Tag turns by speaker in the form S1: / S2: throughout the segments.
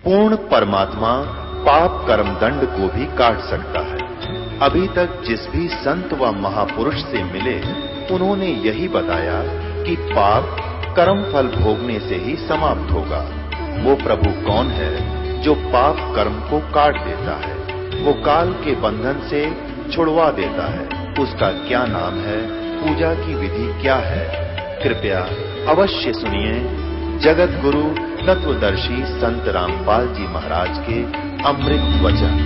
S1: पूर्ण परमात्मा पाप कर्म दंड को भी काट सकता है। अभी तक जिस भी संत व महापुरुष से मिले उन्होंने यही बताया कि पाप कर्म फल भोगने से ही समाप्त होगा। वो प्रभु कौन है जो पाप कर्म को काट देता है, वो काल के बंधन से छुड़वा देता है, उसका क्या नाम है, पूजा की विधि क्या है? कृपया अवश्य सुनिए जगत गुरु तत्वदर्शी संत रामपाल जी महाराज के अमृत वचन।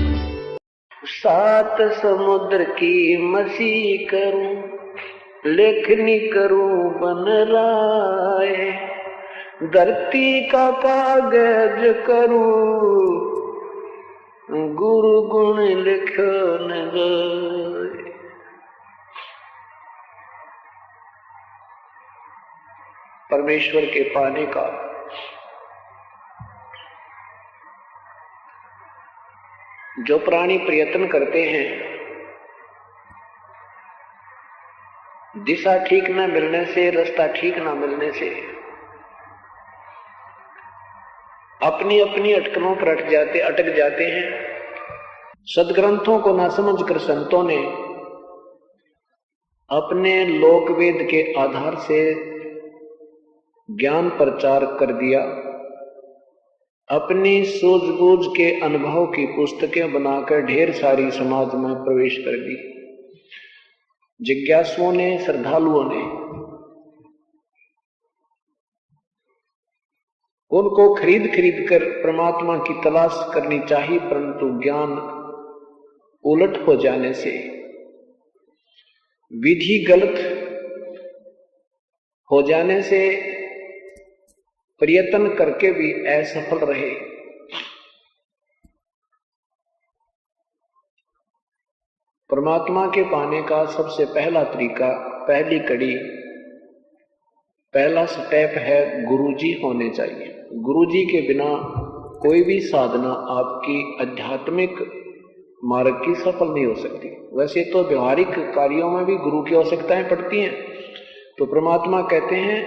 S2: 7 समुद्र की मसी करूं, लेखनी करूं बन राय, धरती का कागज करूं, गुरु गुण लिखो न जाए। परमेश्वर के पाने का जो प्राणी प्रयत्न करते हैं, दिशा ठीक न मिलने से, रास्ता ठीक न मिलने से अपनी अपनी अटकलों पर अटक जाते हैं। सदग्रंथों को ना समझकर संतों ने अपने लोकवेद के आधार से ज्ञान प्रचार कर दिया, अपनी सूझबूझ के अनुभव की पुस्तकें बनाकर ढेर सारी समाज में प्रवेश कर दी। जिज्ञासुओं ने, श्रद्धालुओं ने उनको खरीद खरीद कर परमात्मा की तलाश करनी चाहिए, परंतु ज्ञान उलट हो जाने से, विधि गलत हो जाने से प्रयत्न करके भी असफल रहे। परमात्मा के पाने का सबसे पहला तरीका, पहली कड़ी, पहला स्टेप है गुरुजी होने चाहिए। गुरुजी के बिना कोई भी साधना आपकी आध्यात्मिक मार्ग की सफल नहीं हो सकती। वैसे तो व्यवहारिक कार्यों में भी गुरु की आवश्यकताएं पड़ती हैं। तो परमात्मा कहते हैं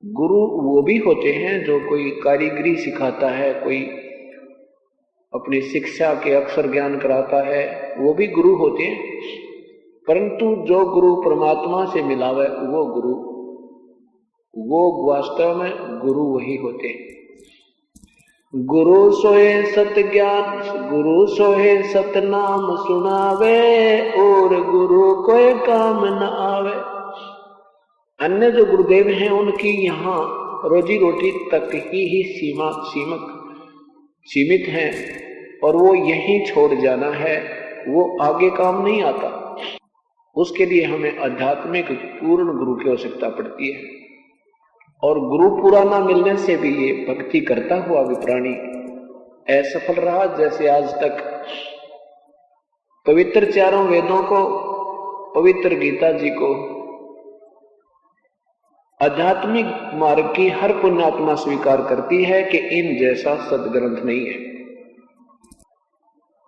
S2: गुरु वो भी होते हैं जो कोई कारीगरी सिखाता है, कोई अपनी शिक्षा के अक्षर ज्ञान कराता है, वो भी गुरु होते हैं। परंतु जो गुरु परमात्मा से मिलावे वो गुरु, वो वास्तव में गुरु वही होते हैं। गुरु सोए सत ज्ञान, गुरु सोए सत नाम सुनावे, और गुरु कोई काम न आवे। अन्य जो गुरुदेव हैं उनकी यहाँ रोजी रोटी तक ही सीमित है, और वो यहीं छोड़ जाना है, वो आगे काम नहीं आता। उसके लिए हमें आध्यात्मिक पूर्ण गुरु की आवश्यकता पड़ती है। और गुरु पूरा ना मिलने से भी ये भक्ति करता हुआ भी प्राणी असफल रहा। जैसे आज तक पवित्र चारों वेदों को, पवित्र गीता जी को, आध्यात्मिक मार्ग की हर पुण्यात्मा स्वीकार करती है कि इन जैसा सदग्रंथ नहीं है।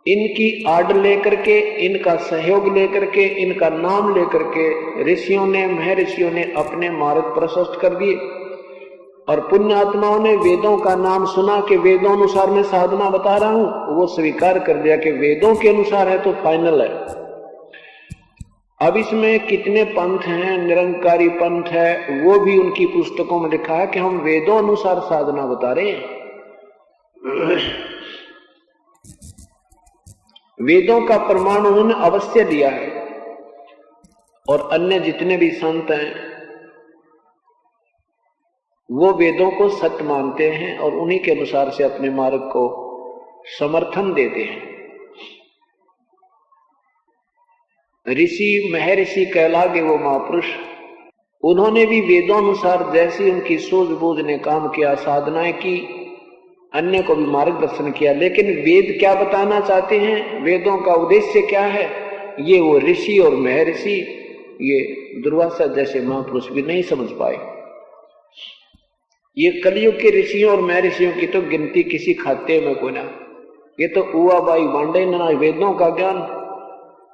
S2: इनकी आड़ लेकर के, इनका सहयोग लेकर के, इनका नाम लेकर के ऋषियों ने, महर्षियों ने अपने मार्ग प्रशस्त कर दिए, और पुण्यात्माओं ने वेदों का नाम सुना कि वेदों अनुसार मैं साधना बता रहा हूं, वो स्वीकार कर दिया कि वेदों के अनुसार है तो फाइनल है। अब इसमें कितने पंथ हैं, निरंकारी पंथ है, वो भी उनकी पुस्तकों में लिखा है कि हम वेदों अनुसार साधना बता रहे हैं। वेदों का प्रमाण उन्होंने अवश्य दिया है, और अन्य जितने भी संत हैं वो वेदों को सत्य मानते हैं और उन्हीं के अनुसार से अपने मार्ग को समर्थन देते हैं। ऋषि महर्षि कहलागे वो महापुरुष, उन्होंने भी वेदों अनुसार जैसी उनकी सूझबूझ ने काम किया, साधनाएं की, अन्य को भी मार्गदर्शन किया। लेकिन वेद क्या बताना चाहते हैं, वेदों का उद्देश्य क्या है, ये वो ऋषि और महर्षि, ये दुर्वासा जैसे महापुरुष भी नहीं समझ पाए। ये कलयुग के ऋषियों और महर्षियों की तो गिनती किसी खाते में कोई ना, ये तो उआ बाई वांडे, ना वेदों का ज्ञान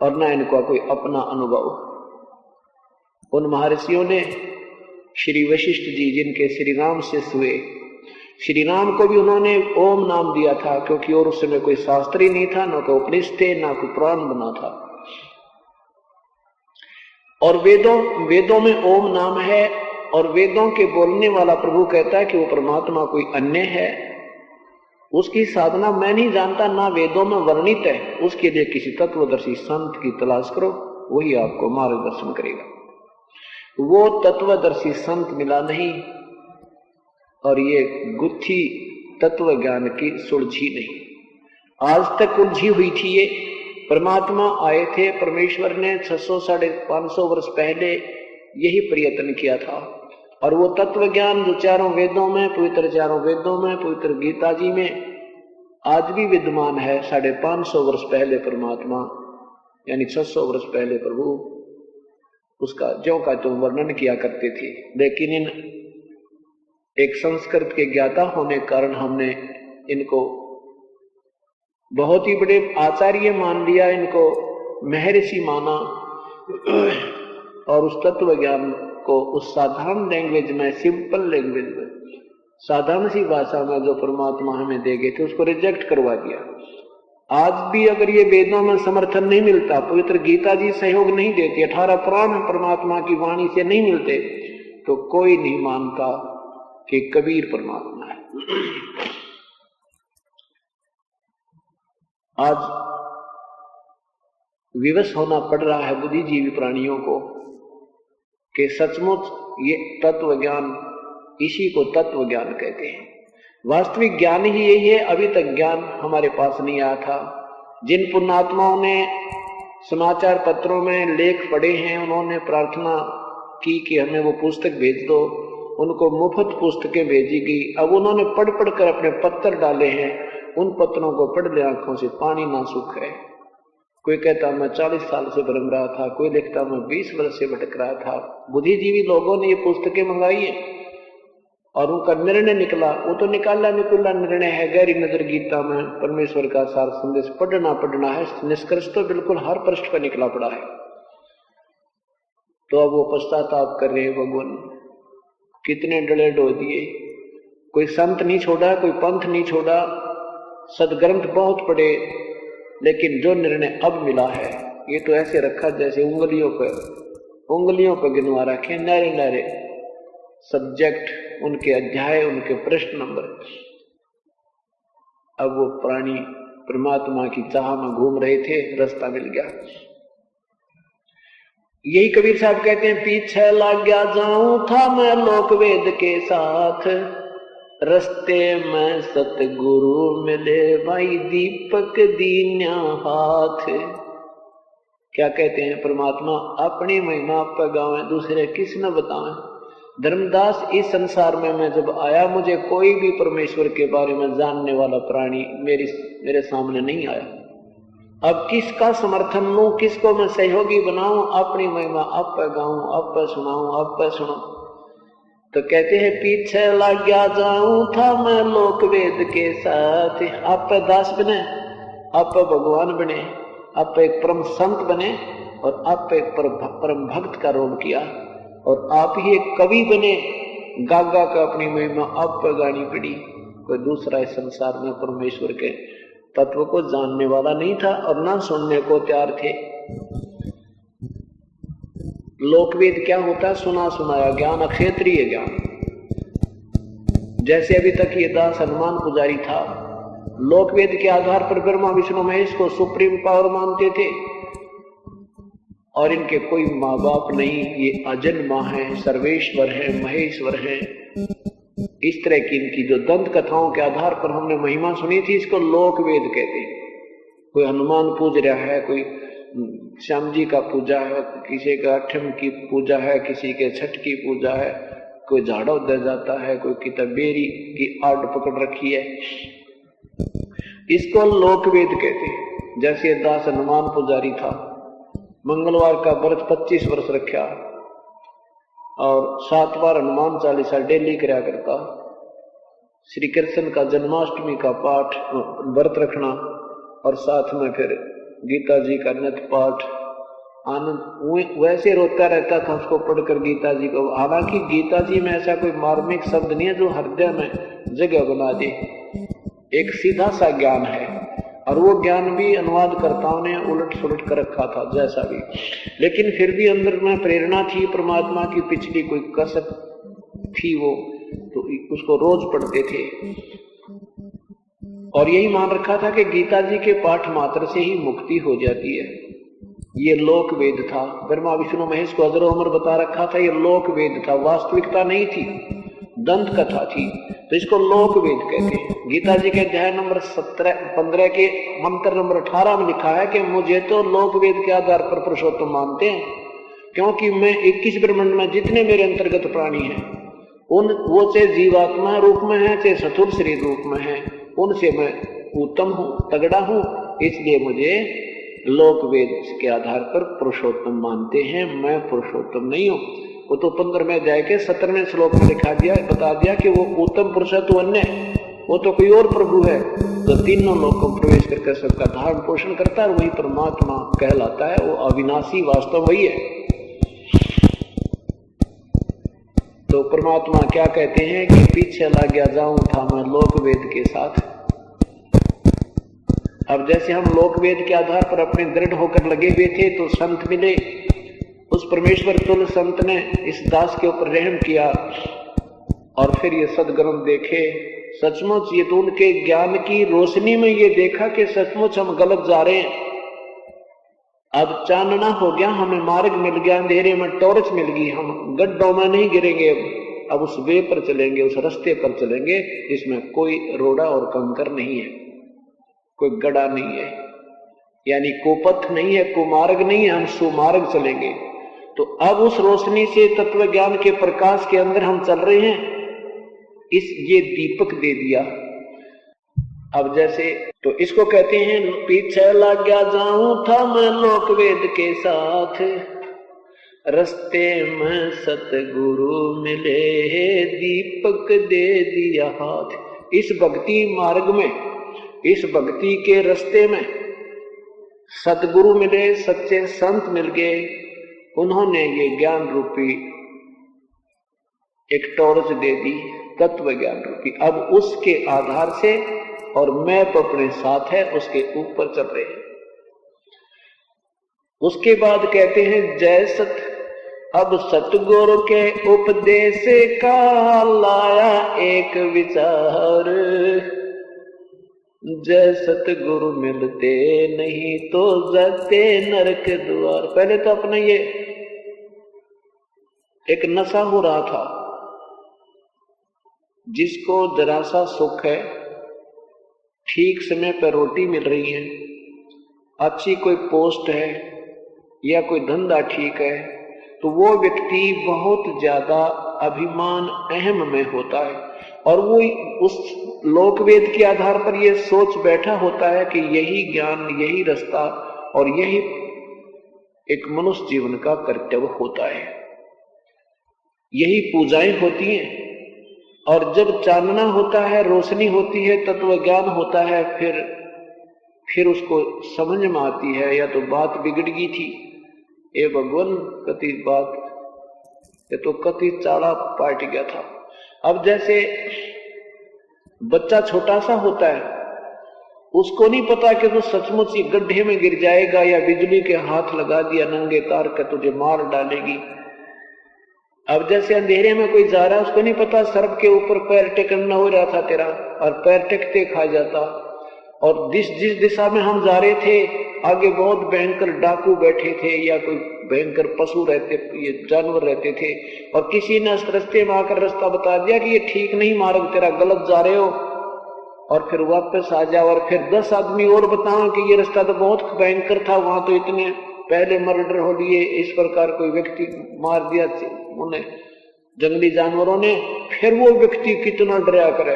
S2: और ना इनका कोई अपना अनुभव। उन महर्षियों ने श्री वशिष्ठ जी जिनके श्री राम शिष्य हुए, श्री राम को भी उन्होंने ओम नाम दिया था, क्योंकि और उस समय कोई शास्त्र ही नहीं था, न कोई उपनिषद थे, न कोई पुराण बना था। और वेदों में ओम नाम है, और वेदों के बोलने वाला प्रभु कहता है कि वो परमात्मा कोई अन्य है, उसकी साधना मैं नहीं जानता, ना वेदों में वर्णित है। उसके लिए किसी तत्वदर्शी संत की तलाश करो, वही आपको मार्गदर्शन करेगा। वो तत्वदर्शी संत मिला नहीं, और ये गुत्थी तत्व ज्ञान की सुलझी नहीं। आज तक उलझी हुई थी ये। परमात्मा आए थे, परमेश्वर ने 600-550 वर्ष पहले यही प्रयत्न किया था, और वो तत्व ज्ञान जो चारों वेदों में, पवित्र चारों वेदों में, पवित्र गीता जी में आज भी विद्यमान है। 550 वर्ष पहले परमात्मा, यानी 600 वर्ष पहले प्रभु उसका ज्यों का त्यों वर्णन किया करते थे। लेकिन इन एक संस्कृत के ज्ञाता होने के कारण हमने इनको बहुत ही बड़े आचार्य मान लिया, इनको महर्षि माना, और उस तत्व ज्ञान को उस साधारण लैंग्वेज में, सिंपल लैंग्वेज में, साधारण सी भाषा में जो परमात्मा हमें दे गए थे, उसको रिजेक्ट करवा दिया। आज भी अगर ये वेदों में समर्थन नहीं मिलता, पवित्र गीता जी सहयोग नहीं देती, 18 पुराण परमात्मा की वाणी से नहीं मिलते, तो कोई नहीं मानता कि कबीर परमात्मा है। आज विवश होना पड़ रहा है बुद्धिजीवी प्राणियों को कि सचमुच ये तत्व ज्ञान, इसी को तत्व ज्ञान कहते हैं। वास्तविक ज्ञान ही यही है। अभी तक ज्ञान हमारे पास नहीं आया था। जिन पुण्यात्माओं ने समाचार पत्रों में लेख पढ़े हैं, उन्होंने प्रार्थना की कि हमें वो पुस्तक भेज दो, उनको मुफ्त पुस्तकें भेजी गई। अब उन्होंने पढ़ पढ़ कर अपने पत्र डाले हैं, उन पत्रों को पढ़ ले आंखों से पानी ना सूख है। कोई कहता मैं 40 साल से भ्रम रहा था, कोई लिखता मैं 20 वर्ष से भटक रहा था। बुद्धिजीवी लोगों ने ये पुस्तकें मंगाई है और उनका निर्णय निकला, वो तो निकाला निर्णय है। गहरी नजर गीता में परमेश्वर का सार संदेश पढ़ना है, निष्कर्ष तो बिल्कुल हर पृष्ठ पर निकला पड़ा है। तो अब वो पश्चाताप कर रहे हैं। भगवान कितने डले डो दिए, कोई संत नहीं छोड़ा, कोई पंथ नहीं छोड़ा, सदग्रंथ बहुत पढ़े, लेकिन जो निर्णय अब मिला है ये तो ऐसे रखा जैसे उंगलियों पर गिनवा रखे, नारे नारे सब्जेक्ट, उनके अध्याय, उनके प्रश्न नंबर। अब वो प्राणी परमात्मा की चाह में घूम रहे थे, रास्ता मिल गया। यही कबीर साहब कहते हैं, पीछे लग गया जाऊं था मैं लोक वेद के साथ, रस्ते में सतगुरु मिले भाई दीपक दीन्या हाथ। क्या कहते हैं परमात्मा, अपनी महिमा आप पर गावें, दूसरे किस न बताएं। धर्मदास, इस संसार में मैं जब आया, मुझे कोई भी परमेश्वर के बारे में जानने वाला प्राणी मेरे सामने नहीं आया। अब किसका समर्थन लूं, किसको मैं सहयोगी बनाऊं, अपनी महिमा आप पर गाऊं, आप पर सुनाऊं, आप पर सुनो। तो कहते हैं पीछे लग गया जाऊं था मैं लोक वेद के साथ, आप पर दास बने, आप पर भगवान बने, आप पर एक परम संत बने, और आप पे एक परम भक्त का रोल किया, और आप ही एक कवि बने, गागा का अपनी महिमा आप पर गानी पड़ी। कोई दूसरा इस संसार में परमेश्वर के तत्व को जानने वाला नहीं था और ना सुनने को तैयार थे। लोकवेद क्या होता है? सुना सुनाया ज्ञान, अक्षेत्रीय ज्ञान। जैसे अभी तक ये दास हनुमान पुजारी था, लोकवेद के आधार पर ब्रह्मा विष्णु महेश को सुप्रीम पावर मानते थे, और इनके कोई माँ बाप नहीं, ये अजन्मा है, सर्वेश्वर है, महेश्वर है। इस तरह की इनकी जो दंत कथाओं के आधार पर हमने महिमा सुनी थी, इसको लोकवेद कहते हैं। कोई हनुमान पूज रहा है, कोई श्याम जी का पूजा है, किसी का अठम की पूजा है, किसी के छठ की पूजा है, कोई झाड़ा उधर जाता है, कोई किताबेरी की आड़ पकड़ रखी है, इसको लोकवेद कहते हैं। जैसे दास हनुमान पुजारी था, मंगलवार का व्रत 25 वर्ष रखा और 7 बार हनुमान चालीसा डेली कराया करता। श्री कृष्ण का जन्माष्टमी का पाठ व्रत रखना, और साथ में फिर गीता जी का नित्य पाठ। आनंद वैसे रोता रहता था उसको पढ़कर गीता जी को। हालांकि गीता जी में ऐसा कोई मार्मिक शब्द नहीं है जो हृदय में जगह बना दे। एक सीधा सा ज्ञान है, और वो ज्ञान भी अनुवादकर्ताओं ने उलट सुलट कर रखा था जैसा भी, लेकिन फिर भी अंदर में प्रेरणा थी परमात्मा की, पिछली कोई कसक थी वो, तो उसको रोज पढ़ते थे। और यही मान रखा था कि गीता जी के पाठ मात्र से ही मुक्ति हो जाती है। ये लोक वेद था, ब्रह्मा विष्णु महेश को अजरो अमर बता रखा था, ये लोक वेद था, वास्तविकता नहीं थी, दंत कथा थी, तो इसको लोक वेद कहते हैं। गीता जी के अध्याय नंबर 15 के मंत्र नंबर 18 में लिखा है कि मुझे तो लोक वेद के आधार पर पुरुषोत्तम मानते हैं, क्योंकि मैं 21 ब्रह्मांड में जितने मेरे अंतर्गत प्राणी हैं, उन वो चाहे जीवात्मा रूप में है चाहे स्थूल शरीर रूप में है, उनसे मैं उत्तम हूं, तगड़ा हूं, इसलिए मुझे लोक वेद के आधार पर पुरुषोत्तम मानते हैं। मैं पुरुषोत्तम नहीं हूं। वो तो 15वें अध्याय के 17वें श्लोक में बता दिया कि वो उत्तम पुरुष है तो अन्य, वो तो कोई और प्रभु है जो तीनों लोकों में प्रवेश करके सबका धारण पोषण करता है, वही परमात्मा कहलाता है। वो अविनाशी वास्तव वही है। तो परमात्मा क्या कहते हैं कि पीछे लग गया जाऊं था मैं लोक वेद के साथ। अब जैसे हम लोक वेद के आधार पर अपने दृढ़ होकर लगे हुए थे, तो संत मिले, उस परमेश्वर तुल्य संत ने इस दास के ऊपर रहम किया और फिर ये सदग्रंथ देखे। सचमुच ये तो उनके ज्ञान की रोशनी में ये देखा कि सचमुच हम गलत जा रहे हैं। अब चानना हो गया, हमें मार्ग मिल गया, अंधेरे में टॉर्च मिल गई, हम गड्ढों में नहीं गिरेंगे, अब उस वे पर चलेंगे, उस रास्ते पर चलेंगे जिसमें कोई रोड़ा और कंकर नहीं है, कोई गड़ा नहीं है, यानी कुपथ नहीं है, कुमार्ग नहीं है, हम सुमार्ग चलेंगे। तो अब उस रोशनी से तत्व ज्ञान के प्रकाश के अंदर हम चल रहे हैं। ये दीपक दे दिया। अब जैसे तो इसको कहते हैं पीछे लग गया जाऊं था मैं लोक वेद के साथ, रस्ते में सतगुरु मिले दीपक दे दिया हाथ। इस भक्ति मार्ग में, इस भक्ति के रास्ते में सतगुरु मिले, सच्चे संत मिल गए, उन्होंने ये ज्ञान रूपी एक टॉर्च दे दी, तत्व ज्ञान रूपी। अब उसके आधार से और मैप अपने साथ है, उसके ऊपर चल रहे हैं। उसके बाद कहते हैं जय सत, अब सतगुरु के उपदेश का लाया एक विचार, जय सतगुरु मिलते नहीं तो जाते नरक द्वार। पहले तो अपना ये एक नशा हो रहा था, जिसको जरा सा सुख है, ठीक समय पर रोटी मिल रही है, अच्छी कोई पोस्ट है या कोई धंधा ठीक है, तो वो व्यक्ति बहुत ज्यादा अभिमान अहम में होता है और वो उस लोकवेद के आधार पर ये सोच बैठा होता है कि यही ज्ञान, यही रास्ता और यही एक मनुष्य जीवन का कर्तव्य होता है, यही पूजाएं होती हैं। और जब चानना होता है, रोशनी होती है, तत्व ज्ञान होता है, फिर उसको समझ में आती है या तो बात बिगड़ गई थी, ए भगवान कति बात, ये तो कति चाड़ा पाट गया था। अब जैसे बच्चा छोटा सा होता है, उसको नहीं पता कि तो सचमुच ही गड्ढे में गिर जाएगा या बिजली के हाथ लगा दिया नंगे तार का तुझे मार डालेगी। अब जैसे अंधेरे में कोई जा रहा है, उसको नहीं पता सर्प के ऊपर पैर टेकना हो रहा था तेरा, और पैर टेकते खा जाता। और जिस दिशा में हम जा रहे थे, आगे बहुत भयंकर डाकू बैठे थे या कोई भयंकर पशु रहते, ये जानवर रहते थे, और किसी ने रास्ते में आकर रास्ता बता दिया कि ये ठीक नहीं मार्ग, तेरा गलत जा रहे हो, और फिर वापस आ जाओ और फिर 10 आदमी और बताओ कि ये रास्ता तो बहुत भयंकर था, वहां तो इतने पहले मर्डर हो लिए, इस प्रकार कोई व्यक्ति मार दिया उन्हें जंगली जानवरों ने, फिर वो व्यक्ति कितना डरा करे,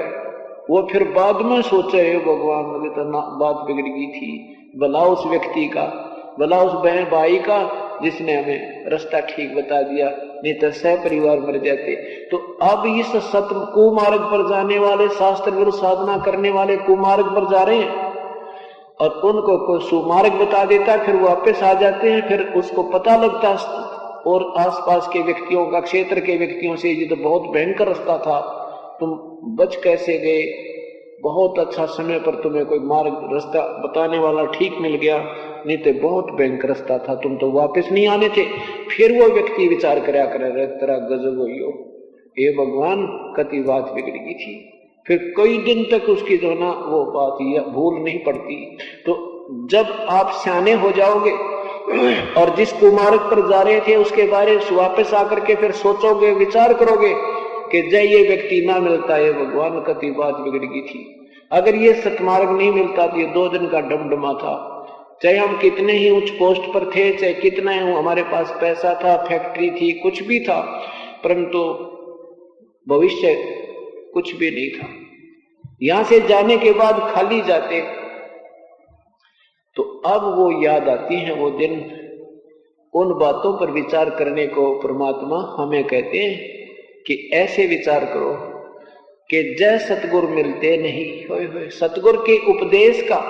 S2: वो फिर बाद में सोचे भगवान मुझे तो बात बिगड़ गई थी, भला उस व्यक्ति का, भला उस बहन भाई का जिसने हमें रास्ता ठीक बता दिया, नहीं तो सह परिवार मर जाते। तो अब इस सत्य कुमार्ग पर जाने वाले, शास्त्र विरुद्ध साधना करने वाले कुमार्ग पर जा रहे हैं और उनको कोई सुमार्ग बता देता, फिर वापस आ जाते हैं, फिर उसको पता लगता और आसपास के व्यक्तियों का, क्षेत्र के व्यक्तियों से, ये तो बहुत भयंकर रास्ता था, तुम बच कैसे गए, बहुत अच्छा समय पर तुम्हें कोई मार्ग रास्ता बताने वाला ठीक मिल गया, नहीं तो बहुत भयंकर रास्ता था, तुम तो वापस नहीं आने थे। फिर वो व्यक्ति विचार कराया करे, तेरा गजब हो, हे भगवान कति बात बिगड़ गई थी। फिर कई दिन तक उसकी जो ना वो बात भूल नहीं पड़ती। तो जब आप सियाने हो जाओगे और जिस कुमार्ग पर जा रहे थे उसके बारे में वापस आकर के फिर सोचोगे, विचार करोगे कि जय ये व्यक्ति ना मिलता है, भगवान कति बात बिगड़ गई थी। अगर ये सतमार्ग नहीं मिलता तो ये 2 दिन का डमडमा था, चाहे हम कितने ही उच्च पोस्ट पर थे, चाहे कितना ही हमारे पास पैसा था, फैक्ट्री थी, कुछ भी था, परंतु भविष्य कुछ भी नहीं था। यहां से जाने के बाद खाली जाते। तो अब वो याद आती है वो दिन, उन बातों पर विचार करने को परमात्मा हमें कहते हैं कि ऐसे विचार करो कि जय सतगुरु मिलते नहीं। होए होए, सतगुरु के उपदेश का,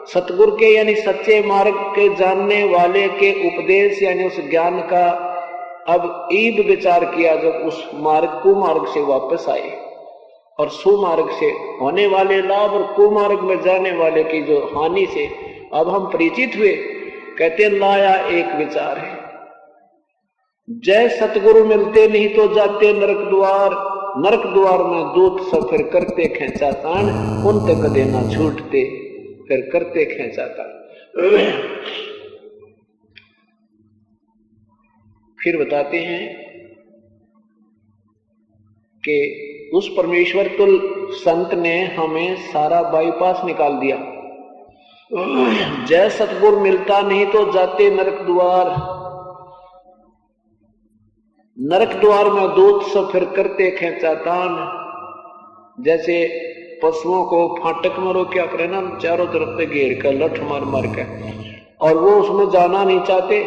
S2: सतगुरु के यानी सच्चे मार्ग के जानने वाले के उपदेश यानी उस ज्ञान का अब ईब विचार किया जब उस मार्ग कुमार्ग से वापस आए और सुमार्ग से होने वाले लाभ और कुमार्ग में जाने वाले की जो हानि से अब हम परिचित हुए। कहते लाया एक विचार है, जय सतगुरु मिलते नहीं तो जाते नरक द्वार, नरक द्वार में दूत सब फिर करते खेचा तान, उन तक कदे ना छूटते फिर करते खेचा तान। फिर बताते हैं कि उस परमेश्वर तुल संत ने हमें सारा बाईपास निकाल दिया। जय सतगुरु मिलता नहीं तो जाते नरक द्वार, नरक द्वार में दूत सब फिर करते खेचा तान। जैसे पशुओं को फाटक में रोक क्या करे ना, चारों तरफ से घेर कर लठ मार मार के, और वो उसमें जाना नहीं चाहते,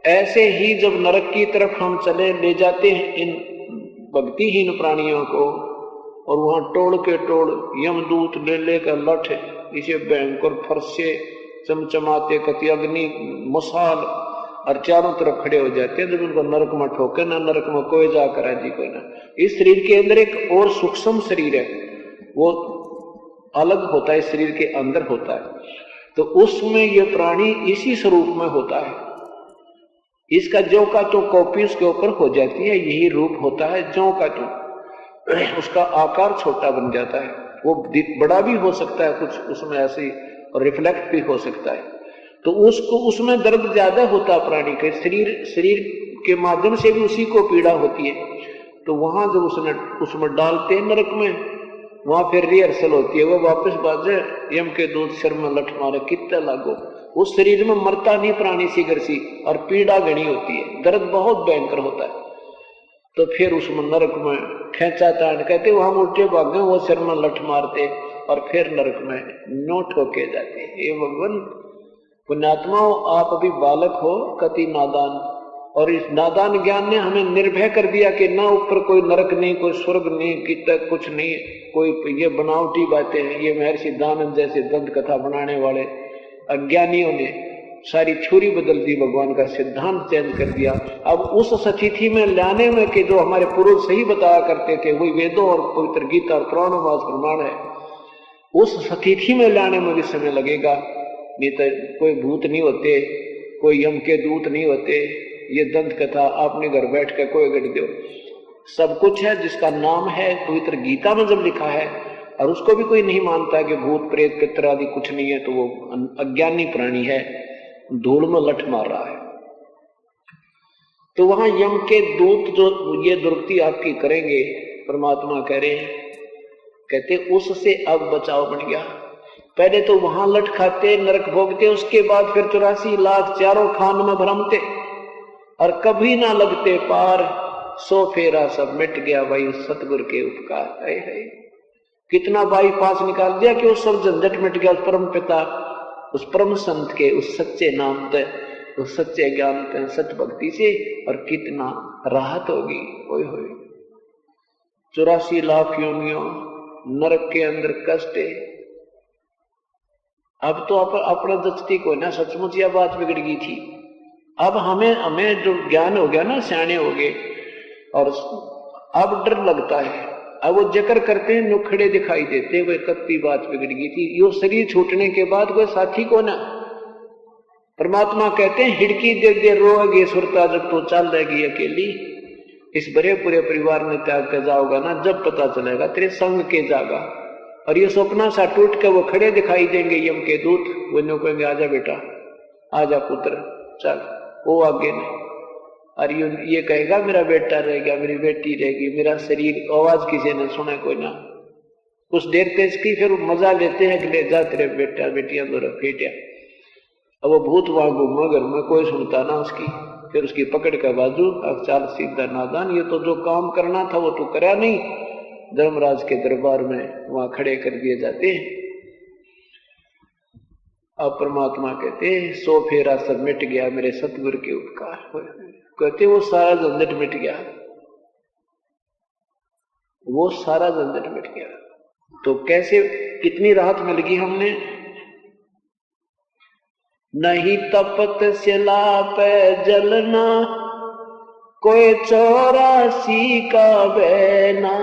S2: ऐसे ही जब नरक की तरफ हम चले ले जाते हैं इन भक्तिहीन प्राणियों को, और वहां टोड़ के टोड़ यमदूत ले लेकर लठ इसे भयंकर फरसे चमचमाते कति अग्नि मसाल और चारों तरफ खड़े हो जाते हैं। जब उनको नरक में ठोके ना, नरक में कोई जाकर जी कोई ना। इस शरीर के अंदर एक और सूक्ष्म शरीर है, वो अलग होता है, शरीर के अंदर होता है, तो उसमें ये प्राणी इसी स्वरूप में होता है। इसका ज्यों का तो कॉपी उसके ऊपर हो जाती है, यही रूप होता है ज्यों का तो। उसका आकार छोटा बन जाता है, वो बड़ा भी हो सकता है कुछ उसमें ऐसे, और रिफ्लेक्ट भी हो सकता है। तो उसको उसमें दर्द ज्यादा होता है प्राणी के शरीर के माध्यम से भी उसी को पीड़ा होती है। तो वहां जब उसमें डालते हैं नरक में, वहां फिर रिहर्सल होती है, वो वापस बाजे यम के दूध सिर में लठ मारे कितना लागो। उस शरीर में मरता नहीं प्राणी शीघ्र सी, और पीड़ा घनी होती है, दर्द बहुत भयंकर होता है। तो फिर उसमें नरक में खेचा तान कहते, वहां उल्टे भागे वो सिर में लठ मारते और फिर नरक में नोट होके जाते। ये भगवान पुण्यात्माओं, आप अभी बालक हो, कति नादान, और इस नादान ज्ञान ने हमें निर्भय कर दिया कि ना ऊपर कोई नरक नहीं, कोई स्वर्ग नहीं, कितना कुछ नहीं, कोई ये बनावटी बातें हैं। ये महर्षि दानंद जैसे दंत कथा बनाने वाले अज्ञानियों ने सारी थ्योरी बदल दी, भगवान का सिद्धांत चेंज कर दिया। अब उस स्थिति में लाने में कि जो हमारे पूर्वज सही बताया करते थे, वही वेदों और पवित्र गीता और पुराणों में प्रमाण है, उस स्थिति में लाने में भी समय लगेगा। नहीं तो कोई भूत नहीं होते, कोई यम के दूत नहीं होते। ये दंत कथा आपने घर बैठ कर कोई गढ़ दो, सब कुछ है जिसका नाम है पवित्र गीता में जब लिखा है, और उसको भी कोई नहीं मानता कि भूत प्रेत पितर आदि कुछ नहीं है, तो वो अज्ञानी प्राणी है, धूल में लठ मार रहा है। तो वहां यम के दूत जो ये दुर्गति आपकी करेंगे, परमात्मा कह रहे हैं, कहते उससे अब बचाव बन गया। पहले तो वहां लठ खाते, नरक भोगते, उसके बाद फिर 84 लाख चारों खान में भ्रमते और कभी ना लगते पार। सो फेरा सब मिट गया भाई सतगुरु के उपकार। है कितना बाईपास निकाल दिया कि वो सब झंझट मिट गया। उस परम पिता, उस परम संत के, उस सच्चे नाम ते, उस सच्चे ज्ञान ते, सच भक्ति से, और कितना राहत होगी। ओए होए 84 लाख योनियों नरक के अंदर कष्ट है। अब तो अपना दस्ती को ना, सचमुच यह बात बिगड़ गई थी। अब हमें जो ज्ञान हो गया ना, सियाने हो गए, और अब डर लगता है अब वो जिक्र करते हैं, नो खड़े दिखाई देते, वे कत्ती बात बिगड़ गई थी। यो शरीर छूटने के बाद कोई साथी को ना, परमात्मा कहते हैं हिड़की दे दे रोएगी सुरता जब तो चल रहेगी अकेली। इस बड़े पूरे परिवार ने त्याग कर जाओगा ना, जब पता चलेगा तेरे संग के जागा। और ये सपना सा टूट के वो खड़े दिखाई देंगे यम के दूत, वो नो कहेंगे आजा बेटा, आजा पुत्र, चल, वो आगे नहीं। और ये कहेगा मेरा बेटा रह गया, मेरी बेटी रहेगी, मेरा शरीर, आवाज किसी ने सुना कोई ना। कुछ देर तेज की, फिर मजा लेते हैं कि ले जा तेरे बेटा बेटियां दो फेटिया। अब वो भूत वहां घूमा घर में, कोई सुनता ना उसकी, फिर उसकी पकड़ कर बाजू, अब चाल सीधा नादान, ये तो जो काम करना था वो तो करा नहीं। धर्मराज के दरबार में वहां खड़े कर दिए जाते हैं। अब परमात्मा कहते सो फेरा सब मिट गया मेरे सतगुरु के उपकार, कहते वो सारा झंझट मिट गया, वो सारा झंझट मिट गया। तो कैसे, कितनी राहत मिल गई हमने। नहीं तपत सिला पे जलना, कोई 84 का बहना,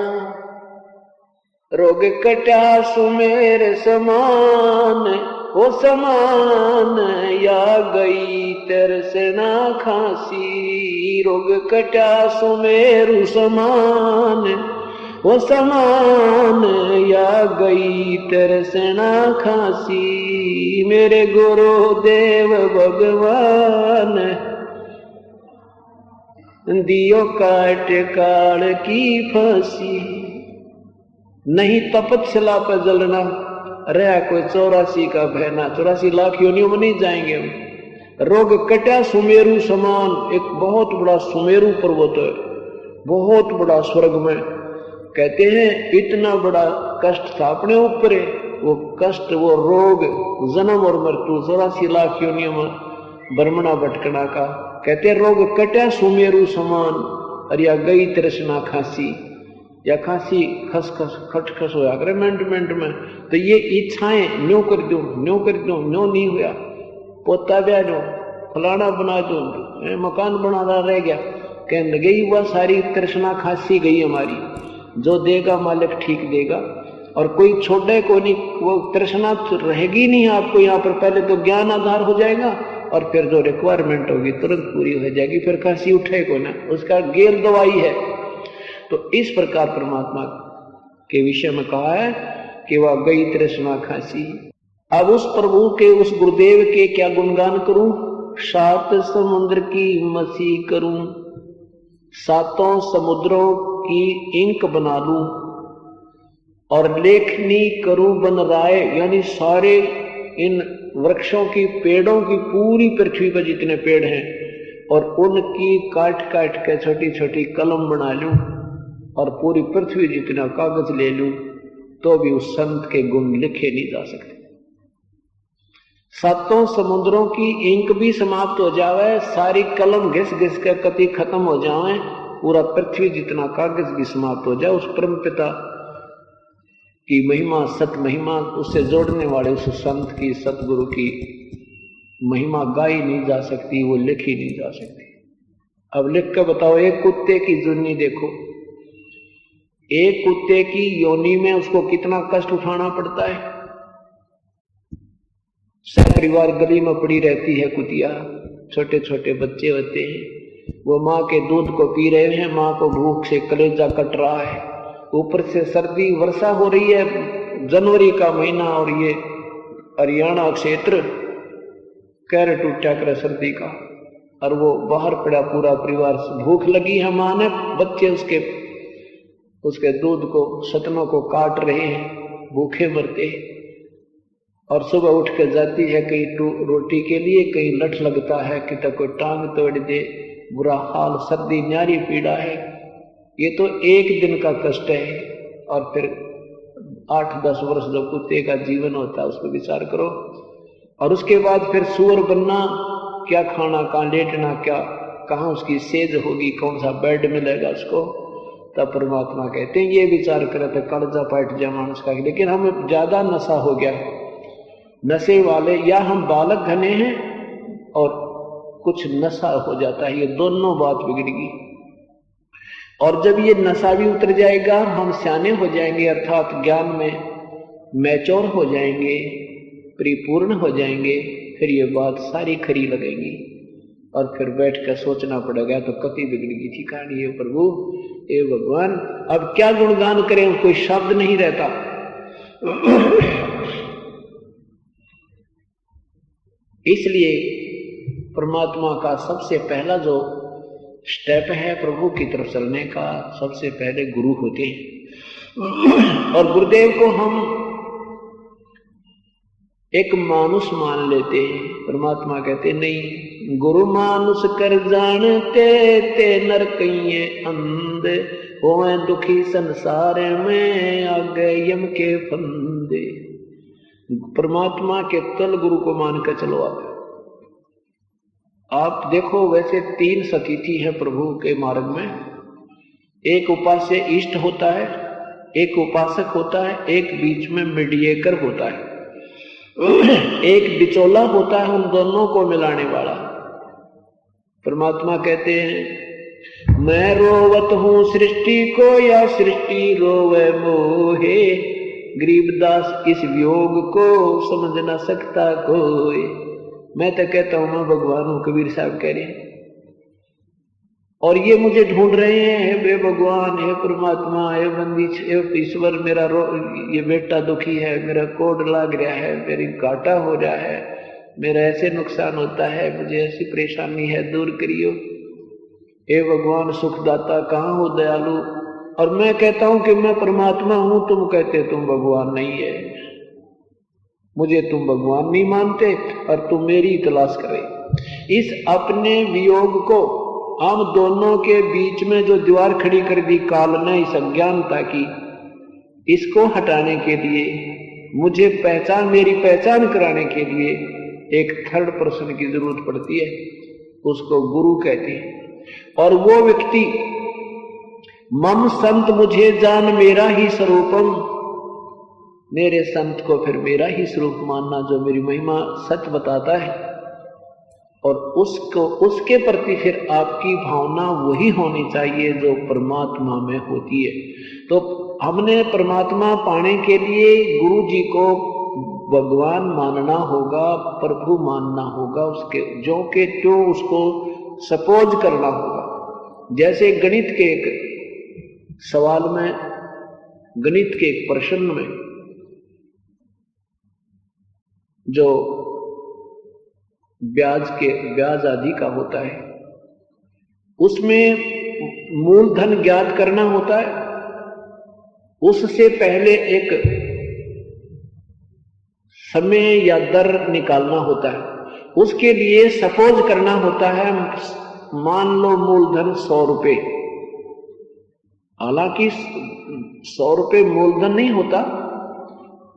S2: रोग कटा सुमेर समान, वो समान या गई तरसना खांसी। रोग कटा सुमेरु समान, वो समान या गई तरसना खांसी। मेरे गुरुदेव भगवान दियो काट काल की फांसी। नहीं तपत शिला पर जलना, रहा कोई 84 का बहना, 84 लाख योनियों में नहीं जाएंगे हम। रोग कटा सुमेरु समान, एक बहुत बड़ा सुमेरु पर्वत है, बहुत बड़ा स्वर्ग में। कहते हैं इतना बड़ा कष्ट था अपने ऊपर, वो कष्ट, वो रोग, जन्म और मृत्यु, 84 लाख योनियों में बरमना भटकना का। कहते हैं रोग कटा सुमेरु समान, और या गई तृष्णा खांसी, या खांसी खसखस खटखस होया करे मेंट में। तो ये इच्छाएं न्यो कर दो, न्यो कर दो, न्यो नहीं हुआ, पोता ब्याह दो, फलाना बना दो, मकान बना रह गया, कहने लगे वह सारी तृष्णा खांसी गई हमारी। जो देगा मालिक ठीक देगा, और कोई छोड़े को नहीं, वो तृष्णा रहेगी नहीं आपको यहाँ पर। पहले तो ज्ञान आधार हो जाएगा, और फिर जो रिक्वायरमेंट होगी तुरंत पूरी हो जाएगी, फिर खांसी उठे को ना, उसका गेल दवाई है। तो इस प्रकार परमात्मा के विषय में कहा है कि वह गई तृष्णा खांसी। अब उस प्रभु के, उस गुरुदेव के क्या गुणगान करूं, 7 समुद्र की मसी करूं, 7 समुद्रों की इंक बना लूं, और लेखनी करूं बन राय, यानी सारे इन वृक्षों की, पेड़ों की, पूरी पृथ्वी पर जितने पेड़ हैं, और उनकी काट काट के छोटी छोटी कलम बना लूं, और पूरी पृथ्वी जितना कागज ले लूं, तो भी उस संत के गुण लिखे नहीं जा सकते। 7 समुद्रों की इंक भी समाप्त हो जावे, सारी कलम घिस घिस के कति खत्म हो जावे, पूरा पृथ्वी जितना कागज भी समाप्त हो जाए, उस परम पिता की महिमा, सत महिमा, उससे जोड़ने वाले उस संत की, सतगुरु की महिमा गाई नहीं जा सकती, वो लिखी नहीं जा सकती। अब लिख के बताओ, एक कुत्ते की जुर्नी देखो, एक कुत्ते की योनि में उसको कितना कष्ट उठाना पड़ता है। सब परिवार गली में पड़ी रहती है कुतिया, छोटे छोटे बच्चे होते हैं, वो माँ के दूध को पी रहे हैं, माँ को भूख से कलेजा कट रहा है, ऊपर से सर्दी, वर्षा हो रही है, जनवरी का महीना, और ये हरियाणा क्षेत्र कहर टूटा कर सर्दी का, और वो बाहर पड़ा पूरा परिवार, भूख लगी है माँ ने, बच्चे उसके दूध को, सतनों को काट रहे हैं, भूखे मरते हैं। और सुबह उठ के जाती है कहीं रोटी के लिए, कहीं लठ लगता है, कि तक कोई टांग तोड़ दे, बुरा हाल, सर्दी न्यारी पीड़ा है। ये तो एक दिन का कष्ट है, और फिर 8-10 वर्ष जो कुत्ते का जीवन होता है उसको विचार करो। और उसके बाद फिर सुअर बनना, क्या खाना, कहाँ लेटना, क्या कहाँ उसकी सेज होगी, कौन सा बेड मिलेगा उसको। तब परमात्मा कहते हैं ये विचार करे तो कर्जा पाट जाए मानुष का। लेकिन हमें ज्यादा नशा हो गया, नशे वाले, या हम बालक घने हैं और कुछ नशा हो जाता है, ये दोनों बात बिगड़ गई। और जब ये नशा भी उतर जाएगा, हम सियाने हो जाएंगे, अर्थात ज्ञान में मैच्योर हो जाएंगे, परिपूर्ण हो जाएंगे, फिर ये बात सारी खरी लगेगी और फिर बैठ कर सोचना पड़ेगा तो कति बिगड़ी थी कहानी। ये प्रभु, ये भगवान, अब क्या गुणगान करें, कोई शब्द नहीं रहता। इसलिए परमात्मा का सबसे पहला जो स्टेप है प्रभु की तरफ चलने का, सबसे पहले गुरु होते हैं। और गुरुदेव को हम एक मानुष मान लेते हैं। परमात्मा कहते नहीं, गुरु मानुष कर जानते ते नर कहिए अंध, होए दुखी संसार में आगे यम के फंदे। परमात्मा के तल गुरु को मान कर चलो। आप देखो, वैसे 3 सतिथि है प्रभु के मार्ग में। एक उपास्य इष्ट होता है, एक उपासक होता है, एक बीच में मीडिएटर होता है, एक बिचौला होता है, उन दोनों को मिलाने वाला। परमात्मा कहते हैं, मैं रोवत हूं सृष्टि को या सृष्टि रोवे मोहे, गरीबदास इस वियोग को समझ ना सकता कोई। मैं तो कहता हूं मैं भगवान हूं, कबीर साहब कह रहे हैं, और ये मुझे ढूंढ रहे हैं, हे भगवान, हे परमात्मा, हे बंदी, हे ईश्वर, मेरा ये बेटा दुखी है, मेरा कोड लाग रहा है, मेरी घाटा हो रहा है, मेरा ऐसे नुकसान होता है, मुझे ऐसी परेशानी है, दूर करियो। हे भगवान सुखदाता, कहाँ हो दयालु। और मैं कहता हूं कि मैं परमात्मा हूं, तुम कहते तुम भगवान नहीं है। मुझे तुम भगवान नहीं मानते और तुम मेरी तलाश कर रहे। इस अपने वियोग को, हम दोनों के बीच में जो दीवार खड़ी कर दी काल ने, इस अज्ञानता की, इसको हटाने के लिए, मुझे पहचान, मेरी पहचान कराने के लिए एक थर्ड पर्सन की जरूरत पड़ती है, उसको गुरु कहते हैं। और वो व्यक्ति, मम संत मुझे जान मेरा ही स्वरूपम, मेरे संत को फिर मेरा ही स्वरूप मानना, जो मेरी महिमा सच बताता है, और उसको, उसके प्रति फिर आपकी भावना वही होनी चाहिए जो परमात्मा में होती है। तो हमने परमात्मा पाने के लिए गुरु जी को भगवान मानना होगा, प्रभु मानना होगा, उसके जो के तो उसको सपोज करना होगा। जैसे गणित के एक सवाल में, गणित के एक प्रश्न में जो ब्याज आदि का होता है, उसमें मूलधन ज्ञात करना होता है, उससे पहले एक समय या दर निकालना होता है। उसके लिए सपोज करना होता है, मान लो मूलधन 100 रुपए। हालांकि 100 रुपए मूलधन नहीं होता,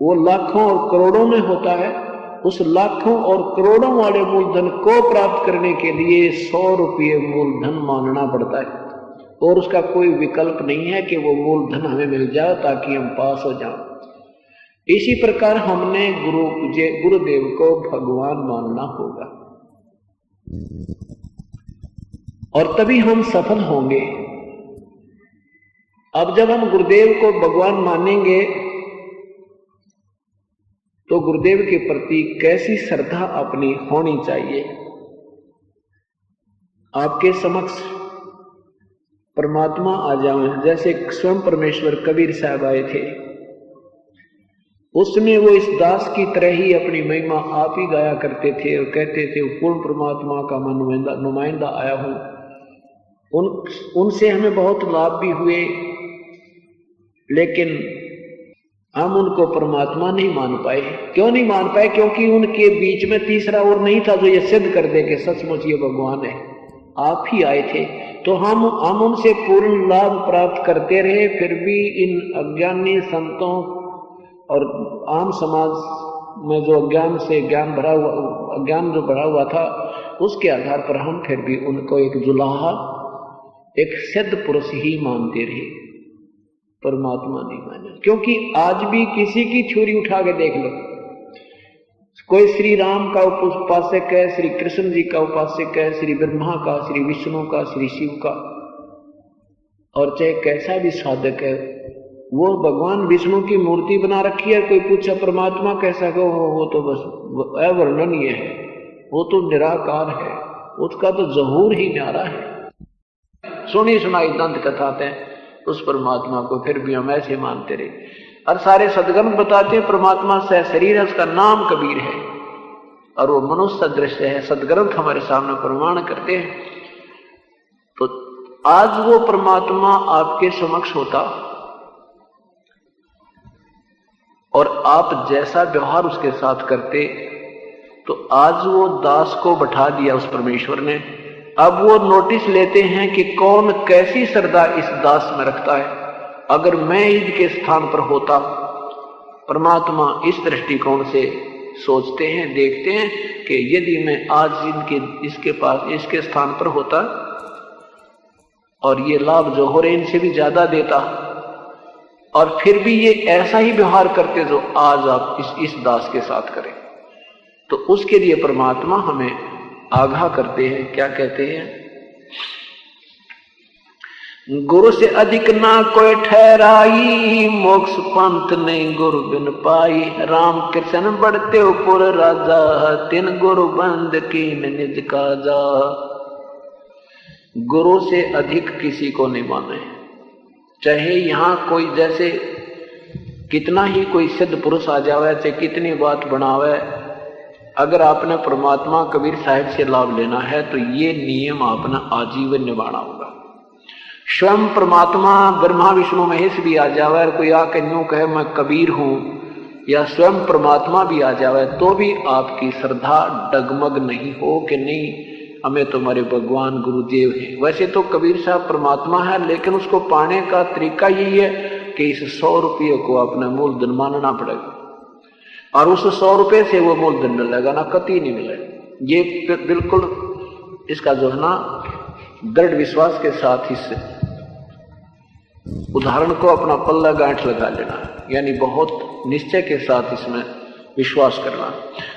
S2: वो लाखों और करोड़ों में होता है। उस लाखों और करोड़ों वाले मूलधन को प्राप्त करने के लिए 100 रुपये मूलधन मानना पड़ता है, और उसका कोई विकल्प नहीं है कि वो मूलधन हमें मिल जाए ताकि हम पास हो जाएं। इसी प्रकार हमने गुरुदेव को भगवान मानना होगा, और तभी हम सफल होंगे। अब जब हम गुरुदेव को भगवान मानेंगे तो गुरुदेव के प्रति कैसी श्रद्धा अपनी होनी चाहिए। आपके समक्ष परमात्मा आ जाए, जैसे स्वयं परमेश्वर कबीर साहब आए थे, उसमें वो इस दास की तरह ही अपनी महिमा आप ही गाया करते थे और कहते थे, पूर्ण परमात्मा का मैं नुमाइंदा आया हूं। उनसे हमें बहुत लाभ भी हुए, लेकिन हम उनको परमात्मा नहीं मान पाए। क्यों नहीं मान पाए? क्योंकि उनके बीच में तीसरा और नहीं था जो ये सिद्ध कर दे कि सचमुच ये भगवान है। आप ही आए थे, तो हम उनसे पूर्ण लाभ प्राप्त करते रहे, फिर भी इन अज्ञानी संतों और आम समाज में जो अज्ञान से अज्ञान जो भरा हुआ था, उसके आधार पर हम फिर भी उनको एक जुलाहा, एक सिद्ध पुरुष ही मानते रहे, परमात्मा नहीं माने। क्योंकि आज भी किसी की छुरी उठा के देख लो, कोई श्री राम का उपासक है, श्री कृष्ण जी का उपासक है, श्री ब्रह्मा का, श्री विष्णु का, श्री शिव का, और चाहे कैसा भी साधक है, वो भगवान विष्णु की मूर्ति बना रखी है, कोई पूछा परमात्मा कैसा हो, वो तो बस अवर्णनीय है, वो तो निराकार है, उसका तो ज़हूर ही न्यारा है। सुनी सुनाई दंत कथाते हैं उस परमात्मा को, फिर भी हम ऐसे मानते रहे। और सारे सदगुण बताते हैं परमात्मा से शरीर है, उसका नाम कबीर है और वो मनुष्य सदृश है। सदग्रंथ हमारे सामने प्रमाण करते हैं। तो आज वो परमात्मा आपके समक्ष होता और आप जैसा व्यवहार उसके साथ करते, तो आज वो दास को बैठा दिया उस परमेश्वर ने। अब वो नोटिस लेते हैं कि कौन कैसी श्रद्धा इस दास में रखता है। अगर मैं इनके स्थान पर होता, परमात्मा इस दृष्टिकोण से सोचते हैं, देखते हैं कि यदि मैं आज इसके स्थान पर होता और ये लाभ जो हो रहे इनसे भी ज्यादा देता, और फिर भी ये ऐसा ही व्यवहार करते जो आज आप इस दास के साथ करें, तो उसके लिए परमात्मा हमें आगाह करते हैं। क्या कहते हैं? गुरु से अधिक ना कोई ठहराई, मोक्ष पंथ नहीं गुरु बिन पाई। राम कृष्ण बढ़ते ऊपर राजा, तिन गुरु बंद की निज काजा। गुरु से अधिक किसी को नहीं माने, चाहे यहां कोई जैसे कितना ही कोई सिद्ध पुरुष आ जावे, चाहे कितनी बात बनावे, अगर आपने परमात्मा कबीर साहिब से लाभ लेना है तो ये नियम आपने आजीवन निभाना होगा। स्वयं परमात्मा ब्रह्मा विष्णु महेश भी आ जावे और कोई आके यूं कहे मैं कबीर हूं, या स्वयं परमात्मा भी आ जावे, तो भी आपकी श्रद्धा डगमग नहीं हो कि नहीं हमें तो हमारे भगवान गुरुदेव हैं। वैसे तो कबीर साहब परमात्मा है, लेकिन उसको पाने का तरीका यही है कि इस 100 रुपये को अपना मूलधन मानना पड़ेगा, और उस 100 रुपये से वो मूलधन मिलेगा ना, कतई नहीं मिलेगा। ये बिल्कुल इसका जो है ना दृढ़ विश्वास के साथ इस उदाहरण को अपना पल्ला गांठ लगा लेना, यानी बहुत निश्चय के साथ इसमें विश्वास करना।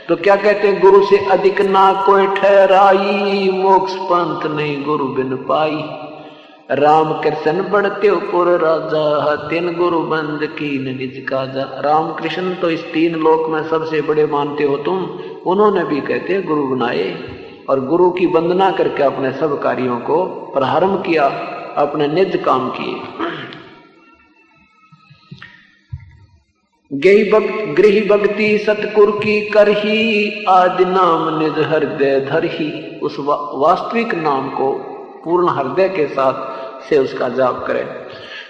S2: तो क्या कहते हैं? गुरु से अधिक ना कोई ठहराई, मोक्ष पंथ नहीं गुरु बिन पाई। राम कृष्ण बढ़ते ऊपर राजा, तीन गुरु बंद की निज काजा। राम कृष्ण तो इस 3 लोक में सबसे बड़े मानते हो तुम, उन्होंने भी कहते हैं गुरु बनाए और गुरु की वंदना करके अपने सब कार्यों को प्रारंभ किया, अपने निज काम किए। गृह भक्ति सतकुर की करही, आदि नाम निज हृदय धरही। उस वास्तविक नाम को पूर्ण हृदय के साथ से उसका जाप करे।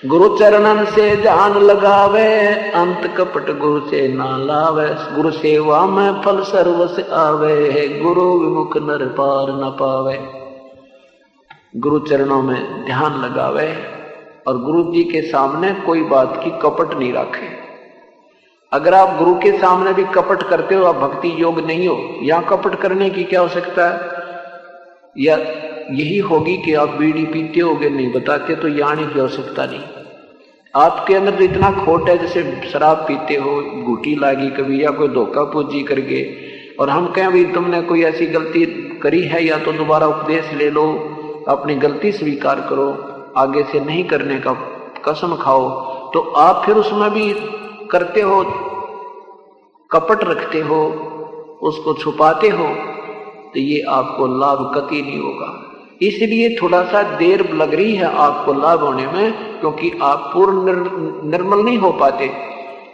S2: गुरु चरणन से जान लगावे, अंत कपट गुरु से ना लावे। गुरु सेवा में फल सर्वस आवे, गुरु विमुख नर पार न पावे। गुरु चरणों में ध्यान लगावे और गुरु जी के सामने कोई बात की कपट नहीं रखे। अगर आप गुरु के सामने भी कपट करते हो, आप भक्ति योग नहीं हो। यहां कपट करने की क्या आवश्यकता है? या यही होगी कि आप बीड़ी पीते होगे, नहीं बताते, तो यानी की आवश्यकता नहीं। आपके अंदर तो इतना खोट है, जैसे शराब पीते हो, घूटी लागी कभी, या कोई धोखा पूजी करके, और हम कहें भाई तुमने कोई ऐसी गलती करी है, या तो दोबारा उपदेश ले लो, अपनी गलती स्वीकार करो, आगे से नहीं करने का कसम खाओ। तो आप फिर उसमें भी करते हो, कपट रखते हो, उसको छुपाते हो, तो ये आपको लाभ कतई नहीं होगा। इसलिए थोड़ा सा देर लग रही है आपको लाभ होने में, क्योंकि आप पूर्ण निर्मल नहीं हो पाते,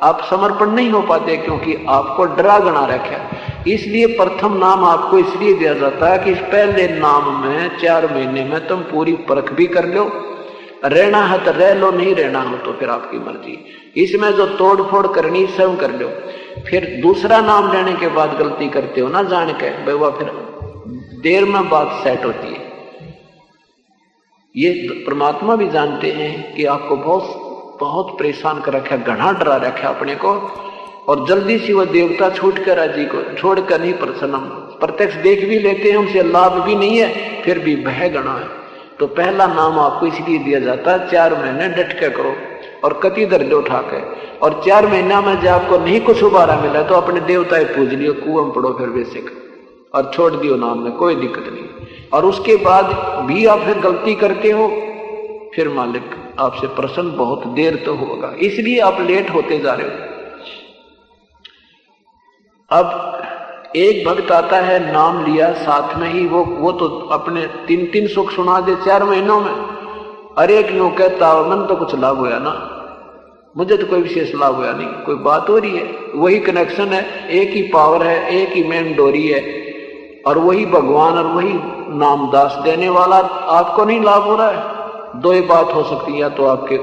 S2: आप समर्पण नहीं हो पाते, क्योंकि आपको डरा गना रखा। इसलिए प्रथम नाम आपको इसलिए दिया जाता है कि इस पहले नाम में 4 महीने में तुम पूरी परख भी कर लो। रहना है तो रह लो, नहीं रहना हो तो फिर आपकी मर्जी। इसमें जो तोड़ फोड़ करनी स्वयं कर लो। फिर दूसरा नाम लेने के बाद गलती करते हो ना जान के, भाई वह फिर देर में बात सेट होती है। ये परमात्मा भी जानते हैं कि आपको बहुत परेशान कर रखा, घना डरा रखा अपने को, और जल्दी से वह देवता छूट कर राजी को छोड़कर नहीं प्रसन्न। प्रत्यक्ष देख भी लेते हैं, उनसे लाभ भी नहीं है, फिर भी भय गणा है। तो पहला नाम आपको इसलिए दिया जाता है 4 महीने डट के करो और कति दर्द उठा के, और 4 महीना में जब आपको नहीं कुछ उबारा मिला तो अपने देवता पूज लियो, कुआं पड़ो फिर बेसिक, और छोड़ दियो नाम में, कोई दिक्कत नहीं। और उसके बाद भी आप फिर गलती करते हो, फिर मालिक आपसे प्रसन्न बहुत देर तो होगा, इसलिए आप लेट होते जा रहे हो। अब एक भक्त आता है, नाम लिया साथ में ही, वो तो अपने 3 सुख सुना दे 4 महीनों में। अरे क्यों कहता मन तो कुछ लाभ होया ना, मुझे तो कोई विशेष लाभ होया नहीं, कोई बात हो रही है, वही कनेक्शन है, एक ही पावर है, एक ही मेन डोरी है, और वही भगवान और वही नाम दास देने वाला, आपको नहीं लाभ हो रहा है। 2 ही बात हो सकती है, या तो आपके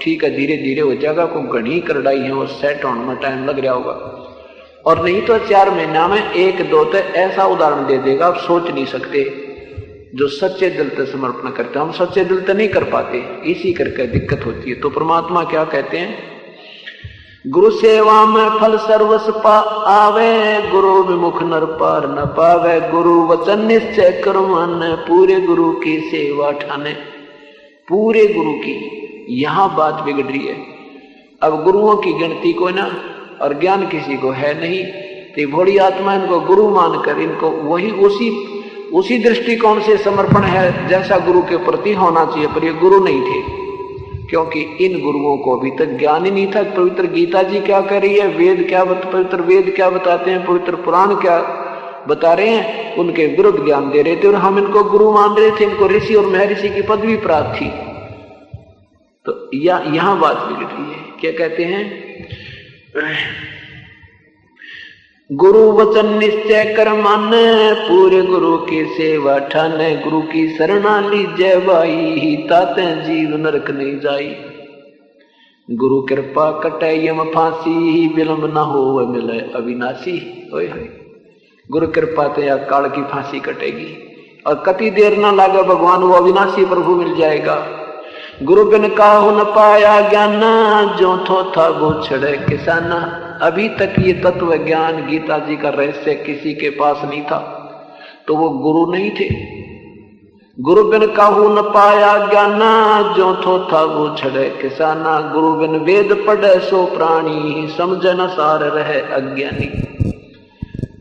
S2: ठीक है धीरे धीरे हो जाएगा, को घनी करड़ाई है वो सेट होने में टाइम लग रहा होगा, और नहीं तो 4 महीना में 1-2 तो ऐसा उदाहरण दे देगा आप सोच नहीं सकते। जो सच्चे दिल से समर्पण करते, हम सच्चे दिल से नहीं कर पाते, इसी करके दिक्कत होती है। तो परमात्मा क्या कहते हैं, गुरु सेवा में फल सर्वस पा आवे, गुरु विमुख नर पार न पावे, गुरु वचन निश्चय कर मन, पूरे गुरु की सेवा ठाने। पूरे गुरु की, यहां बात बिगड़ रही है। अब गुरुओं की गिनती को ना, और ज्ञान किसी को है नहीं, तो भोली आत्मा इनको गुरु मानकर इनको वही उसी दृष्टिकोण से समर्पण है जैसा गुरु के प्रति होना चाहिए, पर ये गुरु नहीं थे, क्योंकि इन गुरुओं को अभी तक ज्ञान ही नहीं था। पवित्र गीता जी क्या कर रही है, पवित्र वेद क्या बताते हैं, पवित्र पुराण क्या बता रहे हैं, उनके विरुद्ध ज्ञान दे रहे थे, और हम इनको गुरु मान रहे थे। इनको ऋषि और महर्षि की पदवी प्राप्त थी। तो यहां बात बिगड़ रही है। क्या कहते हैं, गुरु वचन निश्चय कर माने, पूरे गुरु की सेवा ठाने, गुरु की शरणा लीजय भाई, ताते जीव नरक नहीं जाई। गुरु कृपा कटे यम फांसी, विलंब न हो मिले अविनाशी। ओए होए, गुरु कृपा ते या काल की फांसी कटेगी, और कति देर ना लागे भगवान वो अविनाशी प्रभु मिल जाएगा। गुरु बिन काहू न पाया ज्ञाना, जो थो था वो छड़े किसाना। अभी तक ये तत्व ज्ञान गीता जी का रहस्य किसी के पास नहीं था, तो वो गुरु नहीं थे। गुरु बिन काहू न पाया ज्ञाना, जो थो था वो छड़े किसाना। गुरु बिन वेद पढ़े सो प्राणी, समझ न सार रहे अज्ञानी।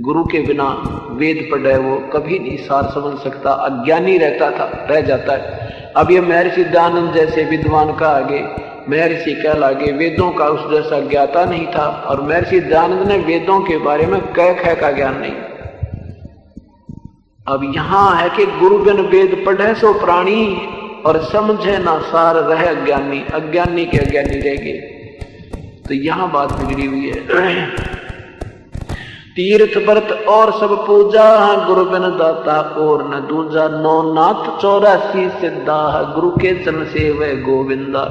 S2: गुरु के बिना वेद पढ़े वो कभी नहीं सार समझ सकता, अज्ञानी रहता था, रह जाता है। अब ये महर्षि दयानंद जैसे विद्वान का आगे महर्षि कहलागे, वेदों का उस जैसा ज्ञाता नहीं था, और महर्षि दयानंद ने वेदों के बारे में कह का ज्ञान नहीं। अब यहां है कि गुरु बिन वेद पढ़े सो प्राणी, और समझे ना सार रहे अज्ञानी। अज्ञानी के अज्ञानी रह गए। तो यहां बात बिगड़ी हुई है। तीर्थ व्रत और सब पूजा, गुरु बिन दाता और न दूजा। 9 नाथ 84 सिद्धा, गुरु के चरण सेवे गोविंदा।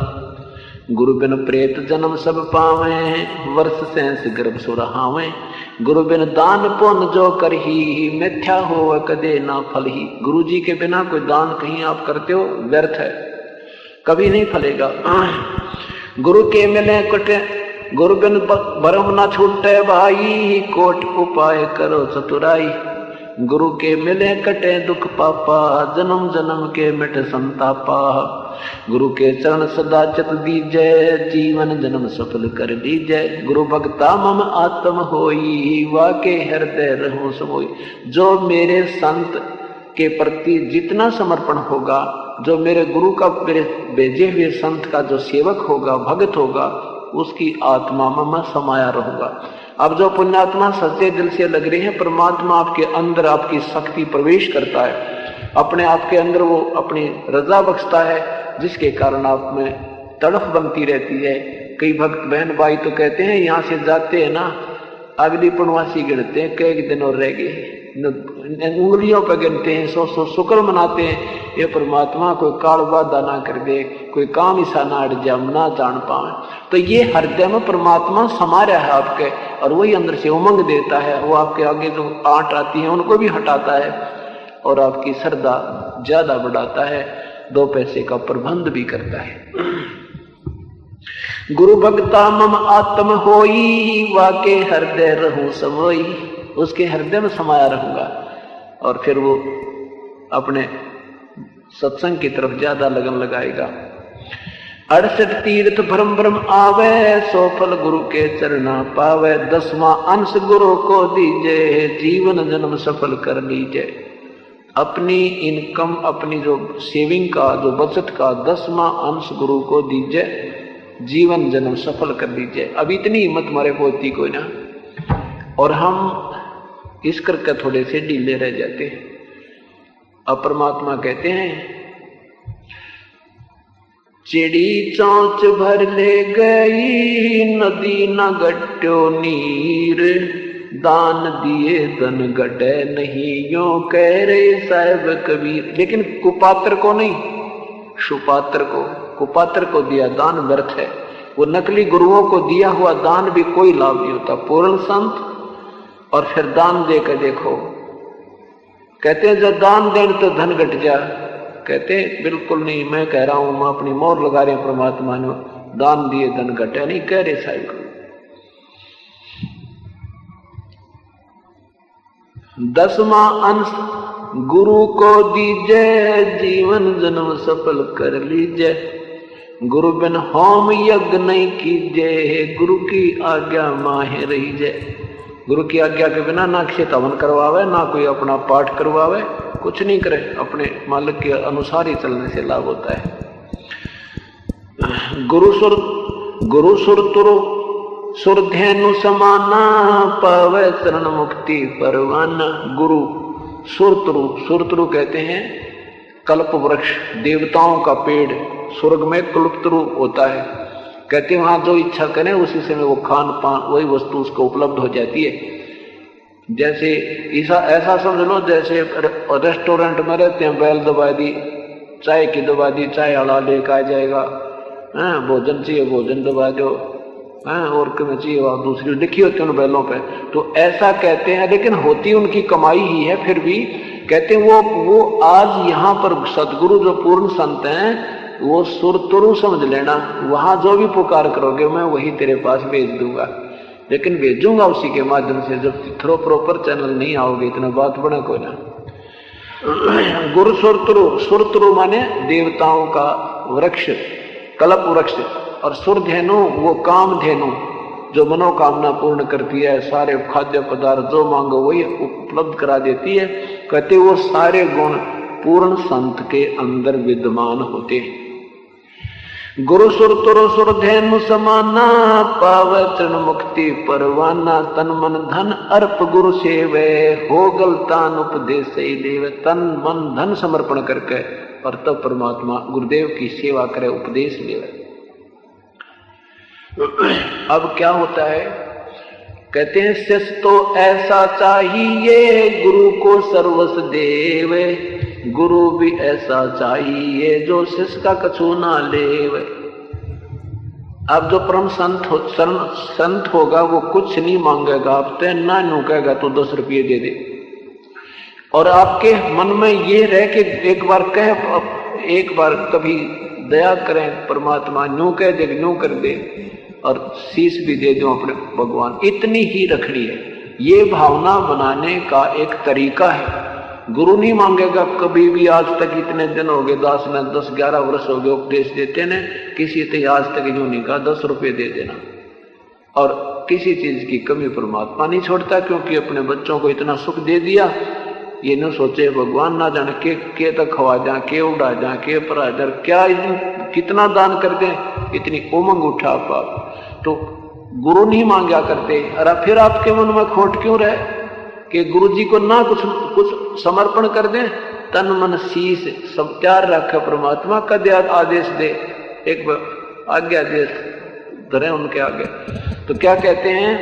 S2: गुरु बिन प्रेत जन्म सब पावे, वर्ष सेंस गर्भ सुरहावे। गुरु बिन दान पुण्य जो करही, मिथ्या हो कदे ना फल ही। गुरु जी के बिना कोई दान कहीं आप करते हो व्यर्थ है, कभी नहीं फलेगा। गुरु के मिले कुटे, गुरु बिन भरम ना छूटे भाई, कोट उपाय करो चतुराई। गुरु के मिले कटे दुख पापा, जन्म जन्म के मिट संतापा। गुरु के चरण सदा चित दीजय, जीवन जन्म सफल कर दीजय। गुरु भक्ता मम आत्म होई, वाके हृदय रहो समोई। जो मेरे संत के प्रति जितना समर्पण होगा, जो मेरे गुरु का, मेरे भेजे हुए संत का जो सेवक होगा, भक्त होगा, उसकी आत्मा में मैं समाया रहूंगा। अब जो पुण्यात्मा सच्चे दिल से लग रहे हैं, परमात्मा आपके अंदर आपकी शक्ति प्रवेश करता है, अपने आप के अंदर वो अपनी रजा बख्शता है, जिसके कारण आप में तड़फ बनती रहती है। कई भक्त बहन भाई तो कहते हैं यहाँ से जाते हैं ना, अगली पुण्यवासी गिनते हैं, कई दिन और रह गए, उंगलियों पर गिनते हैं, 100 शुक्र मनाते हैं, ये परमात्मा कोई काल बाधा ना कर दे, कोई काम ऐसा ना अड़ जाए, हम ना जान पाए। तो ये हृदय में परमात्मा समा रहा है आपके, और वही अंदर से उमंग देता है। वो आपके आगे जो आंट आती है उनको भी हटाता है, और आपकी श्रद्धा ज्यादा बढ़ाता है, 2 पैसे का प्रबंध भी करता है। गुरु भक्ता मम आत्म होई, वाके हृदय रहूं समोई। उसके हृदय में समाया रहूंगा, और फिर वो अपने सत्संग की तरफ ज्यादा लगन लगाएगा। 68 तीर्थ भ्रम भ्रम आवे, 100 फल गुरु के चरना पावे। 10वां अंश गुरु को दीजे, जीवन जन्म सफल कर लीजे। अपनी इनकम, अपनी जो सेविंग का, जो बचत का 10वां अंश गुरु को दीजिए, जीवन जन्म सफल कर दीजिए। अब इतनी हिम्मत मारे पोती को ना, और हम इस करके थोड़े से ढीले रह जाते हैं। अब परमात्मा कहते हैं, चिड़ी चौंच भर ले गई, नदी न गट्यो नीर, दान दिए धन घटे नहीं, यो कह रहे साहब कबीर। लेकिन कुपात्र को नहीं, सुपात्र को, कुपात्र को दिया दान व्यर्थ है। वो नकली गुरुओं को दिया हुआ दान भी कोई लाभ नहीं होता। पूर्ण संत और फिर दान दे के देखो। कहते हैं जब दान दें तो धन घट जा, कहते बिल्कुल नहीं, मैं कह रहा हूं, मैं अपनी मोहर लगा रहे हैं परमात्मा ने, दान दिए धन घटे नहीं, कह रहे साहब। 10वां अंश गुरु को दीजिए, जीवन जन्म सफल कर लीजिए। गुरु बिन होम यज्ञ नहीं कीजिए, गुरु की आज्ञा माहे रहीजे। गुरु की आज्ञा के बिना ना किसी हवन करवावे, ना कोई अपना पाठ करवावे, कुछ नहीं करे, अपने मालिक के अनुसार ही चलने से लाभ होता है। गुरु सुर तुरु सुरधेनु समाना, पावे शरण मुक्ति परवाना। गुरु सुरतरु कहते हैं कल्प वृक्ष, देवताओं का पेड़। स्वर्ग में कल्पतरु होता है। कहते हैं वहां जो इच्छा करें उसी समय वो खान पान, वही वस्तु उसको उपलब्ध हो जाती है। जैसे ऐसा समझ लो जैसे रेस्टोरेंट में रहते हैं, बैल दबा दी, चाय की दबा दी, चाय वाला लेकर आ जाएगा। भोजन चाहिए भोजन दबा दो, और क्यों चाहिए वह दूसरी लिखी होती है उन बैलों पे। तो ऐसा कहते हैं, लेकिन होती उनकी कमाई ही है। फिर भी कहते हैं वो आज यहाँ पर सदगुरु जो पूर्ण संत हैं, वो सुरतुरु समझ लेना। वहां जो भी पुकार करोगे मैं वही तेरे पास भेज दूंगा, लेकिन भेजूंगा उसी के माध्यम से जब थ्रो प्रॉपर चैनल नहीं आओगे। इतना बात बड़ा कोई ना। गुरु सुरतुरु माने देवताओं का वृक्ष, कल्प वृक्ष। और सुरधेनु वो काम धेनु जो मनोकामना पूर्ण करती है, सारे खाद्य पदार्थ जो मांगो वही उपलब्ध करा देती है। कहते वो सारे गुण पूर्ण संत के अंदर विद्यमान होते हैं। गुरु सुरतुरु सुरधेनु समाना, पावे चरण मुक्ति परवाना। तन मन धन अर्प गुरु सेवे, हो गलतान उपदेश देव। तन मन धन समर्पण करके और तब परमात्मा गुरुदेव की सेवा करे, उपदेश लेवे। अब क्या होता है, कहते हैं शिष्य तो ऐसा चाहिए, गुरु को सर्वस्व देवे। गुरु भी ऐसा चाहिए जो शिष्य का कछु ना लेवे। अब जो परम संत होगा वो कुछ नहीं मांगेगा, आप ते ना नू कहेगा तो 10 रुपये दे दे। और आपके मन में ये रह के एक बार कभी दया करें परमात्मा, न्यू कह दे, न्यू कर दे, और शीश भी दे दो अपने भगवान, इतनी ही रखनी है। ये भावना बनाने का एक तरीका है। गुरु नहीं मांगेगा कभी भी। आज तक इतने दिन हो गए, 10-11 वर्ष हो गए उपदेश देते ने, किसी से आज तक यूं नहीं कहा 10 रुपये दे देना। और किसी चीज की कमी परमात्मा नहीं छोड़ता, क्योंकि अपने बच्चों को इतना सुख दे दिया। ये न सोचे भगवान ना जाने के तक खवा जा, के उड़ा जा, के परा जा, क्या कितना दान कर दें, इतनी उमंग उठा पाप। तो गुरु नहीं मांगा करते। और फिर आपके मन में खोट क्यों रहे कि गुरु जी को ना कुछ समर्पण कर दें। तन मन शीश सब त्यार रखे, परमात्मा का दे आदेश दे, एक आज्ञा दे धरे उनके आगे। तो क्या कहते हैं,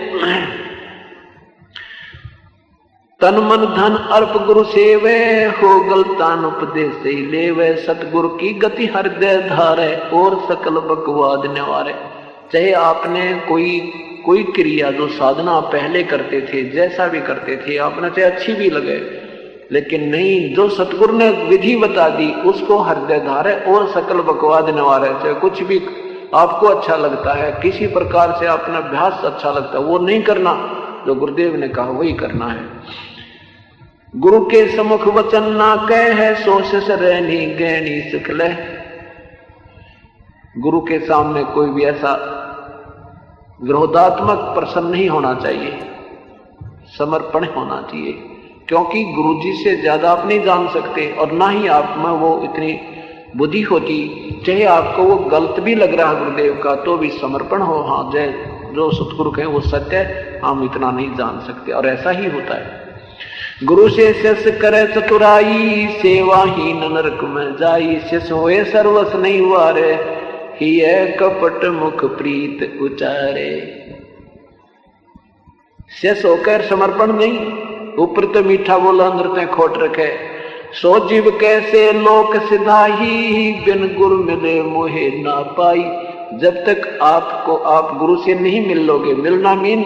S2: तन मन धन अर्प गुरु सेवे, हो गलतान उपदेश से लेवे। सतगुरु की गति हृदय धारे, और सकल बकवाद निवारे। चाहे आपने कोई क्रिया जो साधना पहले करते थे, जैसा भी करते थे, आपने चाहे अच्छी भी लगे, लेकिन नहीं, जो सतगुरु ने विधि बता दी उसको हृदय धारे और सकल बकवाद निवारे। चाहे कुछ भी आपको अच्छा लगता है, किसी प्रकार से अपना अभ्यास अच्छा लगता है, वो नहीं करना, जो गुरुदेव ने कहा वही करना है। गुरु के सम्मुख वचन ना कहे, सोच रहनी गहनी सिख ले। गुरु के सामने कोई भी ऐसा विरोधात्मक प्रश्न नहीं होना चाहिए, समर्पण होना चाहिए। क्योंकि गुरुजी से ज्यादा आप नहीं जान सकते और ना ही आप में वो इतनी बुद्धि होती। चाहे आपको वो गलत भी लग रहा है गुरुदेव का, तो भी समर्पण हो, हाँ जय जो सतगुरु कहें वो सत्य है, हम इतना नहीं जान सकते। और ऐसा ही होता है। गुरु से शिष्य करे चतुराई, सेवाहीन नरक में जाई। शिष्य होए सर्वस नहीं वारे, ही है कपट मुख प्रीत उचारे। शिष्य होकर समर्पण नहीं, ऊपर तो मीठा बोला अंदर ते खोट रखे। सो जीव कैसे लोक सिधाही, बिन गुरु मिले मोहे ना पाई। जब तक आपको आप गुरु से नहीं मिल लोगे, मिलना मीन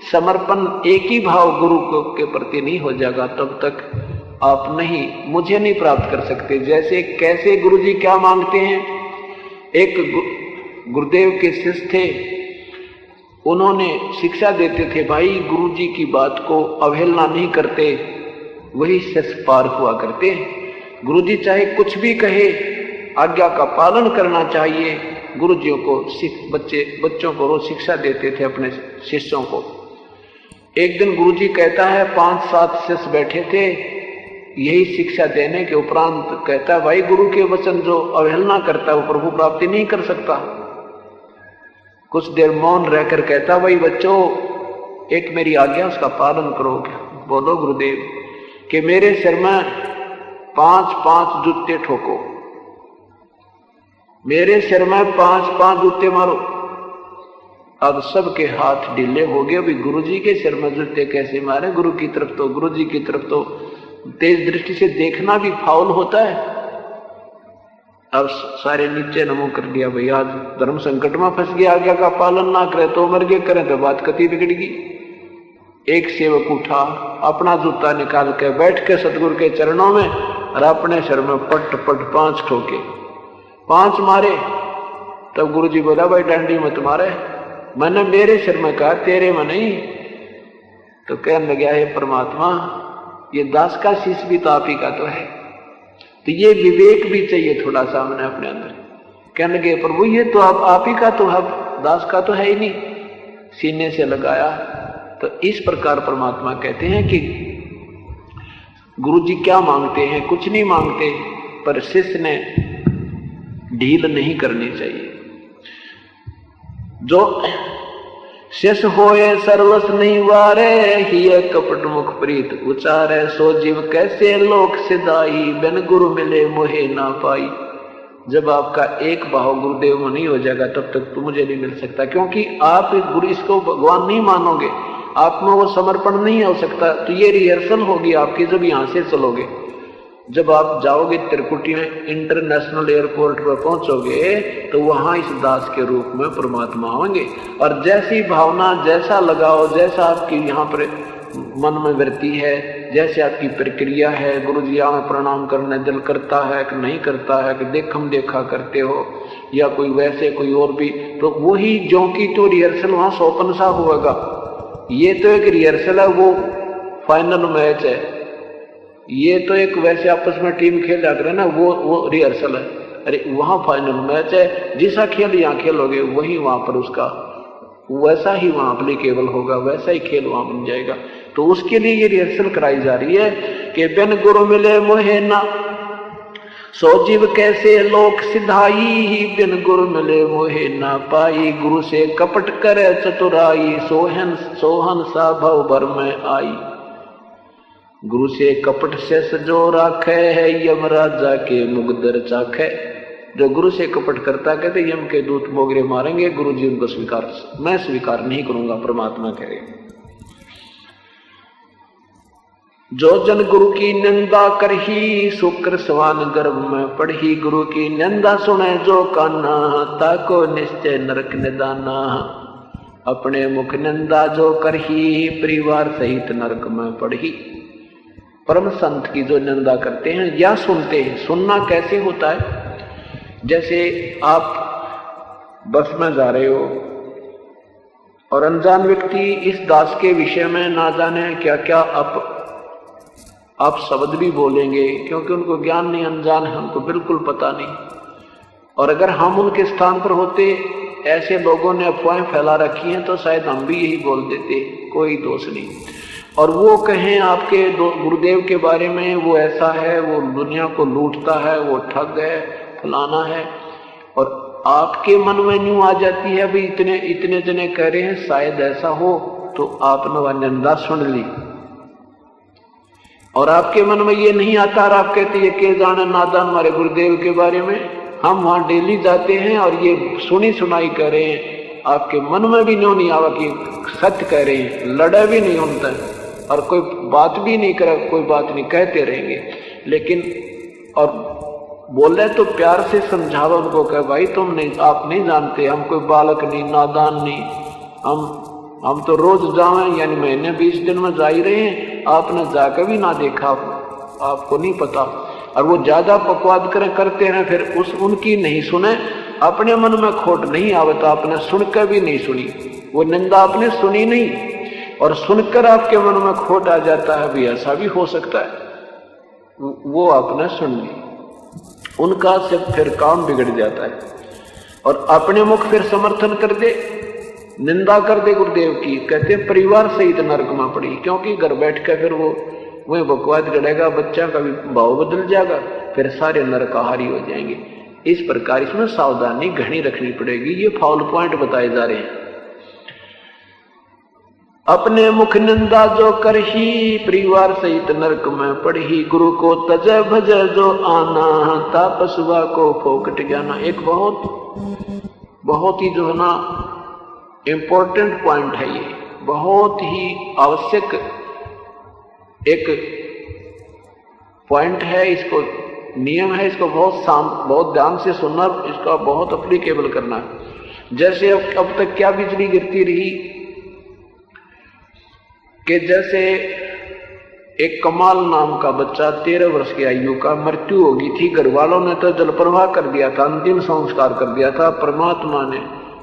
S2: समर्पण एक ही भाव गुरु के प्रति नहीं हो जाएगा, तब तक आप नहीं मुझे नहीं प्राप्त कर सकते। जैसे कैसे गुरुजी क्या मांगते हैं, एक गुरुदेव के शिष्य थे, उन्होंने शिक्षा देते थे भाई गुरुजी की बात को अवहेलना नहीं करते, वही शिष्य पार हुआ करते। गुरुजी चाहे कुछ भी कहे, आज्ञा का पालन करना चाहिए। गुरुजियों को बच्चों को रोज शिक्षा देते थे अपने शिष्यों को। एक दिन गुरुजी कहता है 5-7 शिष्य बैठे थे, यही शिक्षा देने के उपरांत कहता है भाई गुरु के वचन जो अवहेलना करता है वो प्रभु प्राप्ति नहीं कर सकता। कुछ देर मौन रहकर कहता भाई बच्चों एक मेरी आज्ञा उसका पालन करोगे। बोलो गुरुदेव कि मेरे सिर में 5-5 जूते ठोको, मेरे सिर में 5-5 जूते मारो। अब सबके हाथ ढीले हो गए। अभी गुरुजी के सिर में जूते कैसे मारे? गुरु की तरफ तो गुरुजी की तरफ तो तेज दृष्टि से देखना भी फाउल होता है। अब सारे नीचे नमो कर दिया, भैया धर्म संकट में फंस गया, आज्ञा का पालन ना करे तो मर गए, करें तो बात कति बिगड़गी। एक सेवक उठा, अपना जूता निकाल के बैठ के सतगुरु के चरणों में और अपने सिर में पट 5 ठोके, 5 मारे। तब गुरुजी बोला भाई डंडी मत मारे, मैंने मेरे सिर में कहा तेरे में नहीं। तो कहने लगा हे परमात्मा ये दास का शीश भी तो आप ही का तो है, तो ये विवेक भी चाहिए थोड़ा सा मैंने अपने अंदर। कहने लगे प्रभु ये तो आप ही का तो है, दास का तो है ही नहीं। सीने से लगाया तो इस प्रकार परमात्मा कहते हैं कि गुरुजी क्या मांगते हैं? कुछ नहीं मांगते, पर शिष्य ने ढील नहीं करनी चाहिए। जो शिष्य होए सर्वस नहीं वारे, ही कपट मुख प्रीत उचारे। सो जीव कैसे लोक सिधाई, बिन गुरु मिले मोहे ना पाई। जब आपका एक भाव गुरुदेव में नहीं हो जाएगा तब तक तो मुझे नहीं मिल सकता, क्योंकि आप गुरु इसको भगवान नहीं मानोगे, आप में वो समर्पण नहीं हो सकता। तो ये रिहर्सल होगी आपकी जब यहां से चलोगे। जब आप जाओगे त्रिकुटी में इंटरनेशनल एयरपोर्ट पर पहुंचोगे तो वहां इस दास के रूप में परमात्मा होंगे। और जैसी भावना, जैसा लगाओ, जैसा आपकी यहाँ पर मन में वृत्ति है, जैसे आपकी प्रक्रिया है, गुरु जी में प्रणाम करने दिल करता है कि नहीं करता है, कि देखम देखा करते हो या कोई वैसे कोई और भी, तो वही जो की तो रिहर्सल वहां सोपन सा होगा। ये तो एक रिहर्सल है, वो फाइनल मैच है। ये तो एक वैसे आपस में टीम खेल जा रहे ना, वो रिहर्सल है। अरे वहां फाइनल मैच है, जैसा खेल यहाँ खेलोगे वही वहां पर उसका वैसा ही वहां एप्लीकेबल होगा, वैसा ही खेल वहां बन जाएगा। तो उसके लिए ये रिहर्सल कराई जा रही है कि बिन गुरु मिले मोहे ना, सो जीव कैसे लोक सिधाई, बिन गुरु मिले मोहे ना पाई। गुरु से कपट करे चतुराई, सोहन सा भव भर में आई। गुरु से कपट से सजो राखे है, यमराजा के मुगदर चाखे। जो गुरु से कपट करता कहते यम के दूत मोगरे मारेंगे, गुरु जी उनको मैं स्वीकार नहीं करूंगा। परमात्मा कह रहे जो जन गुरु की निंदा करही, शुक्र सवान गर्भ में पढ़ी। गुरु की निंदा सुने जो काना, ताको निश्चय नरक निदाना। अपने मुख निंदा जो करही, परिवार सहित नरक में पढ़ी। परम संत की जो निंदा करते हैं या सुनते हैं, सुनना कैसे होता है? जैसे आप बस में जा रहे हो और अनजान व्यक्ति इस दास के विषय में ना जाने क्या क्या आप शब्द भी बोलेंगे, क्योंकि उनको ज्ञान नहीं, अनजान है, उनको बिल्कुल पता नहीं। और अगर हम उनके स्थान पर होते, ऐसे लोगों ने अफवाहें फैला रखी हैं, तो शायद हम भी यही बोल देते, कोई दोष नहीं। और वो कहें आपके गुरुदेव के बारे में वो ऐसा है, वो दुनिया को लूटता है, वो ठग है, फलाना है, और आपके मन में न्यू आ जाती है भाई इतने इतने जने कह रहे हैं शायद ऐसा हो, तो आपने वह निंदा सुन ली। और आपके मन में ये नहीं आता और आप कहते ये के जाने नादान हमारे गुरुदेव के बारे में, हम वहां डेली जाते हैं और ये सुनी सुनाई कह रहे हैं, आपके मन में भी न्यू नहीं आवा कि सत्य कह रहे हैं, लड़ा भी नहीं उनता और कोई बात भी नहीं करे, कोई बात नहीं कहते रहेंगे। लेकिन और बोले तो प्यार से समझावा उनको, कह भाई तुम नहीं, आप नहीं जानते, हम कोई बालक नहीं, नादान नहीं, हम तो रोज जावे, यानी महीने 20 दिन में जा ही रहे हैं, आपने जाकर भी ना देखा, आपको नहीं पता। और वो ज्यादा पकवाद करते हैं, फिर उनकी नहीं सुने, अपने मन में खोट नहीं आवत, आपने सुनकर भी नहीं सुनी, वो निंदा आपने सुनी नहीं, और सुनकर आपके मन में खोट आ जाता है भी ऐसा भी हो सकता है, वो आपने सुन ली, उनका से फिर काम बिगड़ जाता है। और अपने मुख फिर समर्थन कर दे, निंदा कर दे गुरुदेव की, कहते हैं परिवार सहित नरक में पड़ी, क्योंकि घर बैठ कर फिर वो बकवाद करेगा, बच्चा का भी भाव बदल जाएगा, फिर सारे नरकाहारी हो जाएंगे। इस प्रकार इसमें सावधानी घनी रखनी पड़ेगी। ये फाउल पॉइंट बताए जा रहे हैं। अपने मुख निंदा जो करही, परिवार सहित नरक में पढ़ी, गुरु को तजय भजय जो आना, तापसुआ को फोकट ज्ञाना। एक बहुत ही जो है ना इंपॉर्टेंट पॉइंट है, ये बहुत ही आवश्यक एक पॉइंट है, इसको नियम है, इसको बहुत ध्यान से सुनना, इसका बहुत अप्लीकेबल करना। जैसे अब तक क्या बिजली गिरती रही कि जैसे एक कमाल नाम का बच्चा 13 वर्ष की आयु का मृत्यु हो गई थी, घर वालों ने तो जल प्रवाह कर दिया था, अंतिम संस्कार कर दिया था, परमात्मा ने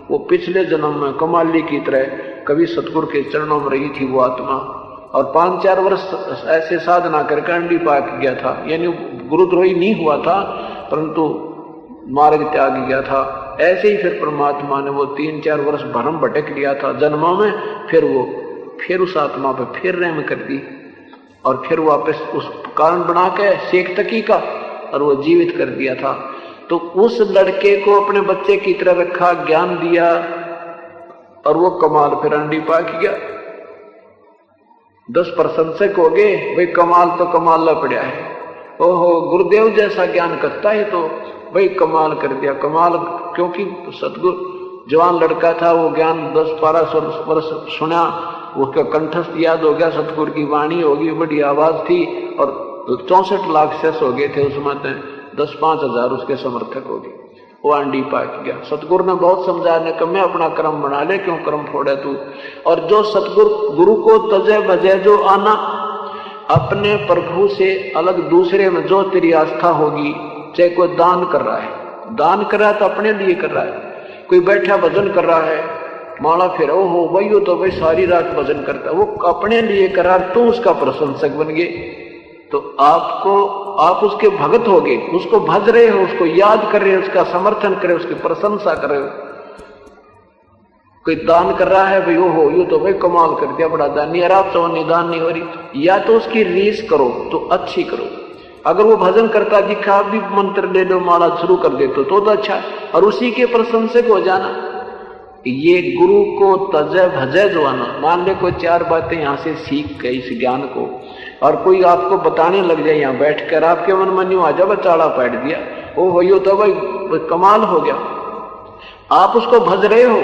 S2: वो पिछले जन्म में कमाली की तरह कभी सतगुरु के चरणों में रही थी वो आत्मा, और 5-4 वर्ष ऐसे साधना करके अंडी पाक गया था, यानी गुरुद्रोही नहीं हुआ था परंतु मार्ग त्याग गया था। ऐसे ही फिर परमात्मा ने वो 3-4 वर्ष भरम भटक लिया था जन्मों में, फिर उस आत्मा पर फिर रहम कर दी और फिर वापस उस कारण बना के शेख तकी का और वो जीवित कर दिया था। तो उस लड़के को अपने बच्चे की तरह रखा, ज्ञान दिया और वो कमाल फिर अंडी पाक गया। 10 प्रशंसक हो गए, भाई कमाल तो कमाल ला पड़ा है, ओहो गुरुदेव जैसा ज्ञान करता है तो भाई कमाल कर दिया। कमाल क्योंकि सतगुरु जवान लड़का था, वो ज्ञान 10-12 वर्ष सुना, उसका कंठस्थ याद हो गया, सतगुरु की वाणी होगी, बड़ी आवाज थी, और 64 लाख शेष हो गए थे उसमें, 10-5 हजार उसके समर्थक हो गए, वो अंडी पाक गया। सतगुरु ने बहुत समझाया, ने कहा मैं अपना कर्म बना ले, क्यों कर्म फोड़े तू। और जो सतगुरु गुरु को तजय भजय जो आना, अपने प्रभु से अलग दूसरे में जो तेरी आस्था होगी, चाहे कोई दान कर रहा है, दान कर रहा है तो अपने लिए कर रहा है, कोई बैठा भजन कर रहा है, माला फिर हो वही हो तो भाई सारी रात भजन करता है, वो अपने लिए कर रहा, तो उसका प्रशंसक बन गए, तो आप उसके भगत हो गए, उसको भज रहे हो, उसको याद कर रहे हो, उसका समर्थन कर रहे हो, उसकी प्रशंसा कर रहे हो। कोई दान कर रहा है, भाई हो यू तो भाई कमाल कर दिया, बड़ा दानी, और आप तो निदान नहीं हो रही, या तो उसकी रीस करो तो अच्छी करो। अगर वो भजन करता दिखा, आप भी मंत्र ले लो, माला शुरू कर दे तो अच्छा, और उसी के प्रशंसक हो जाना। ये गुरु को तजय भजय जो आना, मान ले कोई 4 बातें यहाँ से सीख गए इस ज्ञान को, और कोई आपको बताने लग जाए यहाँ बैठकर, आपके मन में न्यू आ जाए चाड़ा पैट दिया, ओ हो यो तो भाई कमाल हो गया, आप उसको भज रहे हो,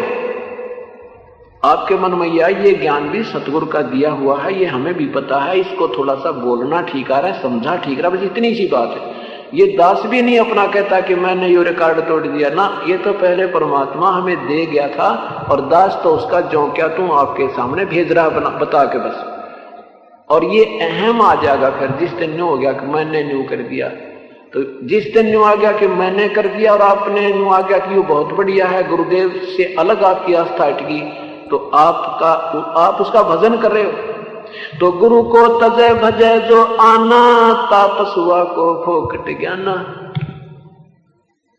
S2: आपके मन में ये ज्ञान भी सतगुरु का दिया हुआ है, ये हमें भी पता है, इसको थोड़ा सा बोलना ठीक आ रहा है, समझा ठीक रहा, बस इतनी सी बात है। ये दास भी नहीं अपना कहता कि मैंने ये रिकॉर्ड तोड़ दिया ना, ये तो पहले परमात्मा हमें दे गया था, और दास तो उसका जो क्या तू आपके सामने भेज रहा बता के बस। और ये अहम आ जाएगा फिर जिस दिन न्यू हो गया कि मैंने न्यू कर दिया, तो जिस दिन न्यू आ गया कि मैंने कर दिया और आपने न्यू आ गया कि ये बहुत बढ़िया है, गुरुदेव से अलग आपकी आस्था हटगी, तो आप उसका भजन कर रहे हो। तो गुरु को तजय भजय जो आना, तापसुआ को फोकट ज्ञाना।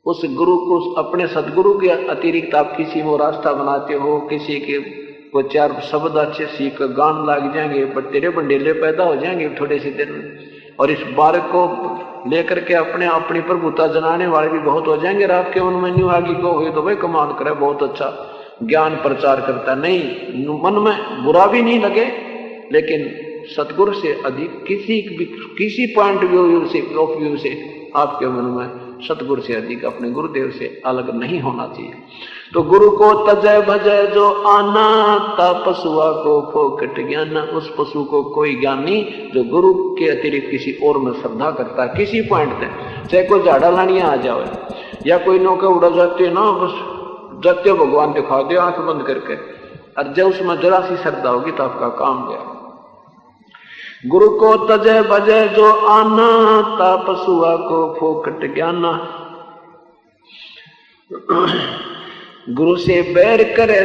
S2: उस गुरु को, अपने सदगुरु के अतिरिक्त आप किसी को रास्ता बनाते हो, किसी के वो चार शब्द अच्छे सीख कर गान लाग जाएंगे, पर तेरे बंडेले पैदा हो जाएंगे थोड़े से दिन में। और इस बालक को लेकर के अपनी प्रभुता जनाने वाले भी बहुत हो जाएंगे। आपके मन में न्यू आगे को हुए तो भाई कमाल करे, बहुत अच्छा ज्ञान प्रचार करता, नहीं मन में बुरा भी नहीं लगे, लेकिन सतगुरु से अधिक किसी पॉइंट ऑफ व्यू से आपके मन में सतगुरु से अधिक अपने गुरुदेव से अलग नहीं होना चाहिए। तो गुरु को तजय भजय जो आना, ता पशुआ को फोकट ज्ञान। उस पशु को कोई ज्ञान नहीं जो गुरु के अतिरिक्त किसी और में श्रद्धा करता है। किसी पॉइंट पे चाहे कोई झाड़ा लानिया आ जाए या कोई नौका उड़ा जाते ना, बस जाते भगवान दिखा दे आंख बंद करके, और जब उसमें जरा सी श्रद्धा होगी तो आपका काम गया। गुरु को तजय भजय जो आना, ता पशुआ को फोकट ज्ञाना। गुरु से बैर करे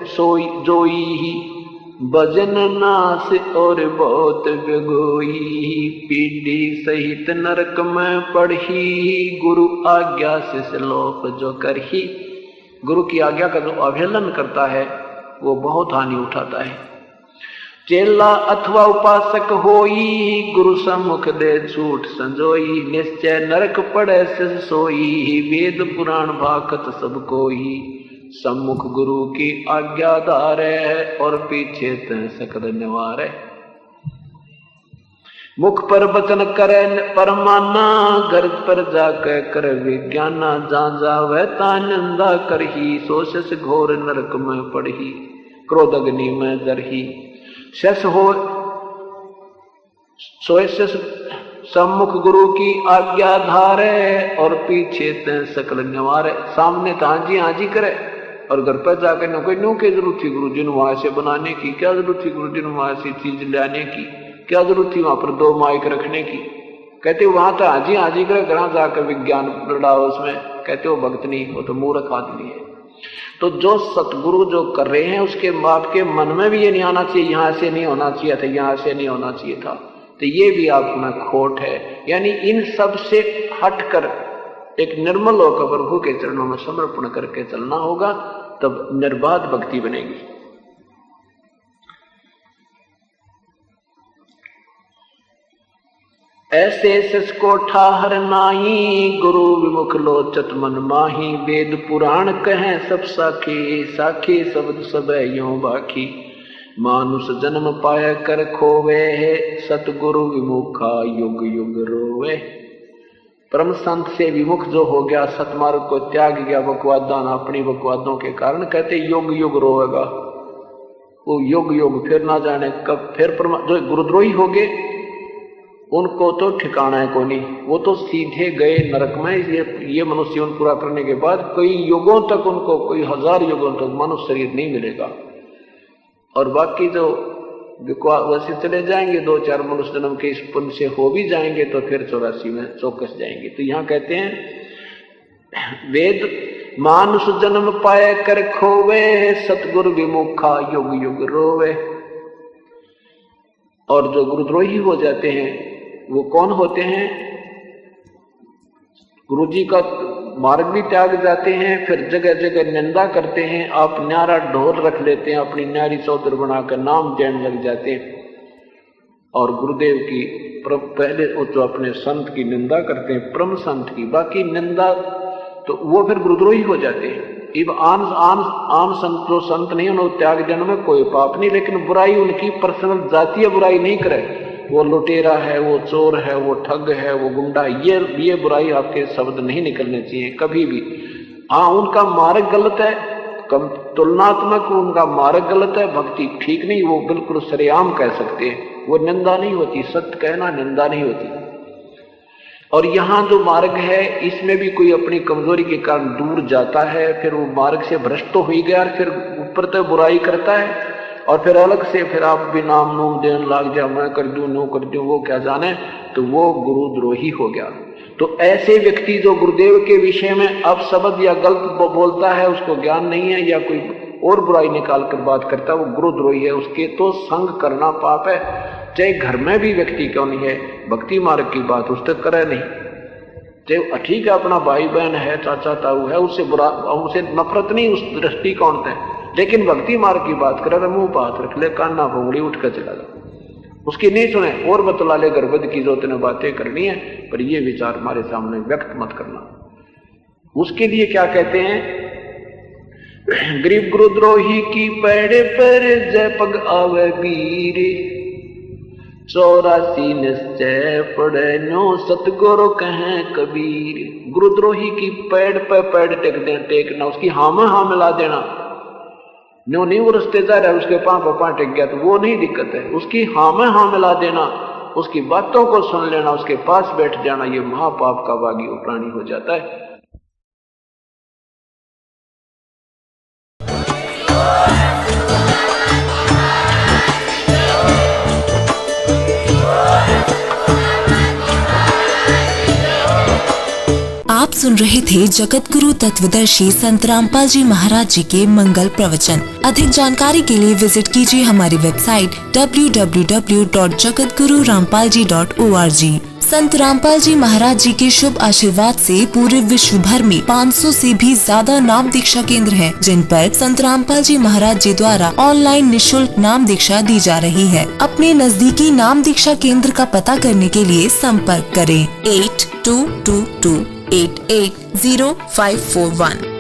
S2: सोई जोई ही, भजन नास और बहुत बेगोई। पीढ़ी सहित नरक में पढ़ी, गुरु आज्ञा से श्लोक जो करही। गुरु की आज्ञा का जो अवहेलन करता है वो बहुत हानि उठाता है। चेला अथवा उपासक होई, गुरु सम्मुख दे झूठ संजोई। निश्चय नरक पड़े सिर सोई, वेद पुराण भाखत सब कोई। सम्मुख गुरु की आज्ञा धारे, और पीछे तय सकल निवारे। मुख पर वचन करे परमाना, घर पर जाकर कर विज्ञाना। जा जावे ता निंदा करही, सोशस घोर नरक में पड़ही। क्रोध अग्नि में जरही, शस हो सोशस सम्मुख गुरु की आज्ञा धारे, और पीछे तय सकल निवारे। सामने तो हाजी हाजी करे, और घर पर जाकर न कोई नो की जरूरत थी गुरु जी ने वहां से बनाने की, क्या जरूरत थी गुरु जी ने वहां से चीज लाने की, क्या जरूरत थी वहां पर 2 माइक रखने की। कहते वहां तो हाजी हाजी करे, घर जाकर विज्ञान लड़ाओ उसमें। कहते हो भक्त नहीं, वो तो मूर्ख आदमी है। तो जो सतगुरु जो कर रहे हैं उसके आपके मन में भी ये नहीं आना चाहिए, यहां से नहीं होना चाहिए था, यहां से नहीं होना चाहिए था, तो ये भी आप में खोट है। यानी इन सब से हटकर एक निर्मल होकर प्रभु के चरणों में समर्पण करके चलना होगा, तब निर्बाध भक्ति बनेगी। ऐसे सस को ठाहर नाही, गुरु विमुख लोचत मन माही। वेद पुराण कहें सब साखी, साखी शब्द सब यों बाकी। मानुष जन्म पाए कर खोवे, सतगुरु विमुखा युग युग रोवे। परम संत से विमुख जो हो गया, सतमार्ग को त्याग गया, बकवादान अपनी बकवादों के कारण, कहते युग युग रोएगा। वो युग युग फिर ना जाने कब फिर जो गुरुद्रोही हो गए उनको तो ठिकाना है को नहीं, वो तो सीधे गए नरक में। ये मनुष्य जीवन पूरा करने के बाद कई युगों तक उनको, कोई 1000 युगों तक मनुष्य शरीर नहीं मिलेगा। और बाकी जो वैसे चले जाएंगे 2-4 मनुष्य जन्म के इस पुण्य से हो भी जाएंगे, तो फिर 84 में चौकस जाएंगे। तो यहाँ कहते हैं वेद मानुष जन्म पाए कर खोवे, सतगुरु विमुखा युग युग रोवे। और जो गुरुद्रोही हो जाते हैं वो कौन होते हैं? गुरु जी का मार्ग भी त्याग जाते हैं, फिर जगह जगह निंदा करते हैं। आप न्यारा ढोल रख लेते हैं, अपनी न्यारी चौधर बनाकर नाम देने लग जाते हैं, और गुरुदेव की पहले वो तो अपने संत की निंदा करते हैं, परम संत की। बाकी निंदा तो वो फिर गुरुद्रोही हो जाते हैं। आम संत जो संत नहीं उन्होंने त्याग देने में कोई पाप नहीं, लेकिन बुराई उनकी पर्सनल जातीय बुराई नहीं करे। वो लुटेरा है, वो चोर है, वो ठग है, वो गुंडा, ये बुराई आपके शब्द नहीं निकलने चाहिए कभी भी। हाँ, उनका मार्ग गलत है, तुलनात्मक उनका मार्ग गलत है, भक्ति ठीक नहीं, वो बिल्कुल सरेआम कह सकते हैं, वो निंदा नहीं होती। सत्य कहना निंदा नहीं होती। और यहाँ जो मार्ग है इसमें भी कोई अपनी कमजोरी के कारण दूर जाता है, फिर वो मार्ग से भ्रष्ट तो हो ही गया, फिर ऊपर तो बुराई करता है, और फिर अलग से फिर आप भी नाम नूम देने लग जाओ, मैं कर दूं नो कर दूं, वो क्या जाने, तो वो गुरुद्रोही हो गया। तो ऐसे व्यक्ति जो गुरुदेव के विषय में अपशब्द या गलत बोलता है, उसको ज्ञान नहीं है या कोई और बुराई निकाल कर बात करता है, वो गुरुद्रोही है। उसके तो संग करना पाप है, चाहे घर में भी व्यक्ति क्यों नहीं है, भक्ति मार्ग की बात उस तक करे नहीं। चाहे ठीक है अपना भाई बहन है, चाचा ताऊ है, उससे बुरा, उससे नफरत नहीं उस दृष्टिकोण से, लेकिन भक्ति मार्ग की बात करे, मुंह पर हाथ रख ले, कान्ना भोंगड़ी उठ कर चला जा, उसकी नहीं सुने और बतला ले, गर्भद की जो तेने बातें करनी है, पर ये विचार हमारे सामने व्यक्त मत करना। उसके लिए क्या कहते हैं, गरीब गुरुद्रोही की पैड़े पर जय पग आवे वीर, 84 निश्चय पड़े नो सतगुरु कहें कबीर। गुरुद्रोही की पैड़ पर पैड़ टेकना, उसकी हाँ में हाँ मिला देना, नो नहीं वो रस्ते जा रहा है, उसके पांव पर पांव टेक गया तो वो नहीं दिक्कत है, उसकी हाँ में हाँ मिला देना, उसकी बातों को सुन लेना, उसके पास बैठ जाना, ये महापाप का बागी प्राणी हो जाता है।
S3: आप सुन रहे थे जगत गुरु तत्वदर्शी संत रामपाल जी महाराज जी के मंगल प्रवचन। अधिक जानकारी के लिए विजिट कीजिए हमारी वेबसाइट www.jagatgururampalji.org। संत रामपाल जी महाराज जी के शुभ आशीर्वाद से पूरे विश्व भर में 500 से भी ज्यादा नाम दीक्षा केंद्र हैं, जिन पर संत रामपाल जी महाराज जी द्वारा ऑनलाइन निशुल्क नाम दीक्षा दी जा रही है। अपने नजदीकी नाम दीक्षा केंद्र का पता करने के लिए संपर्क करें 8222880541।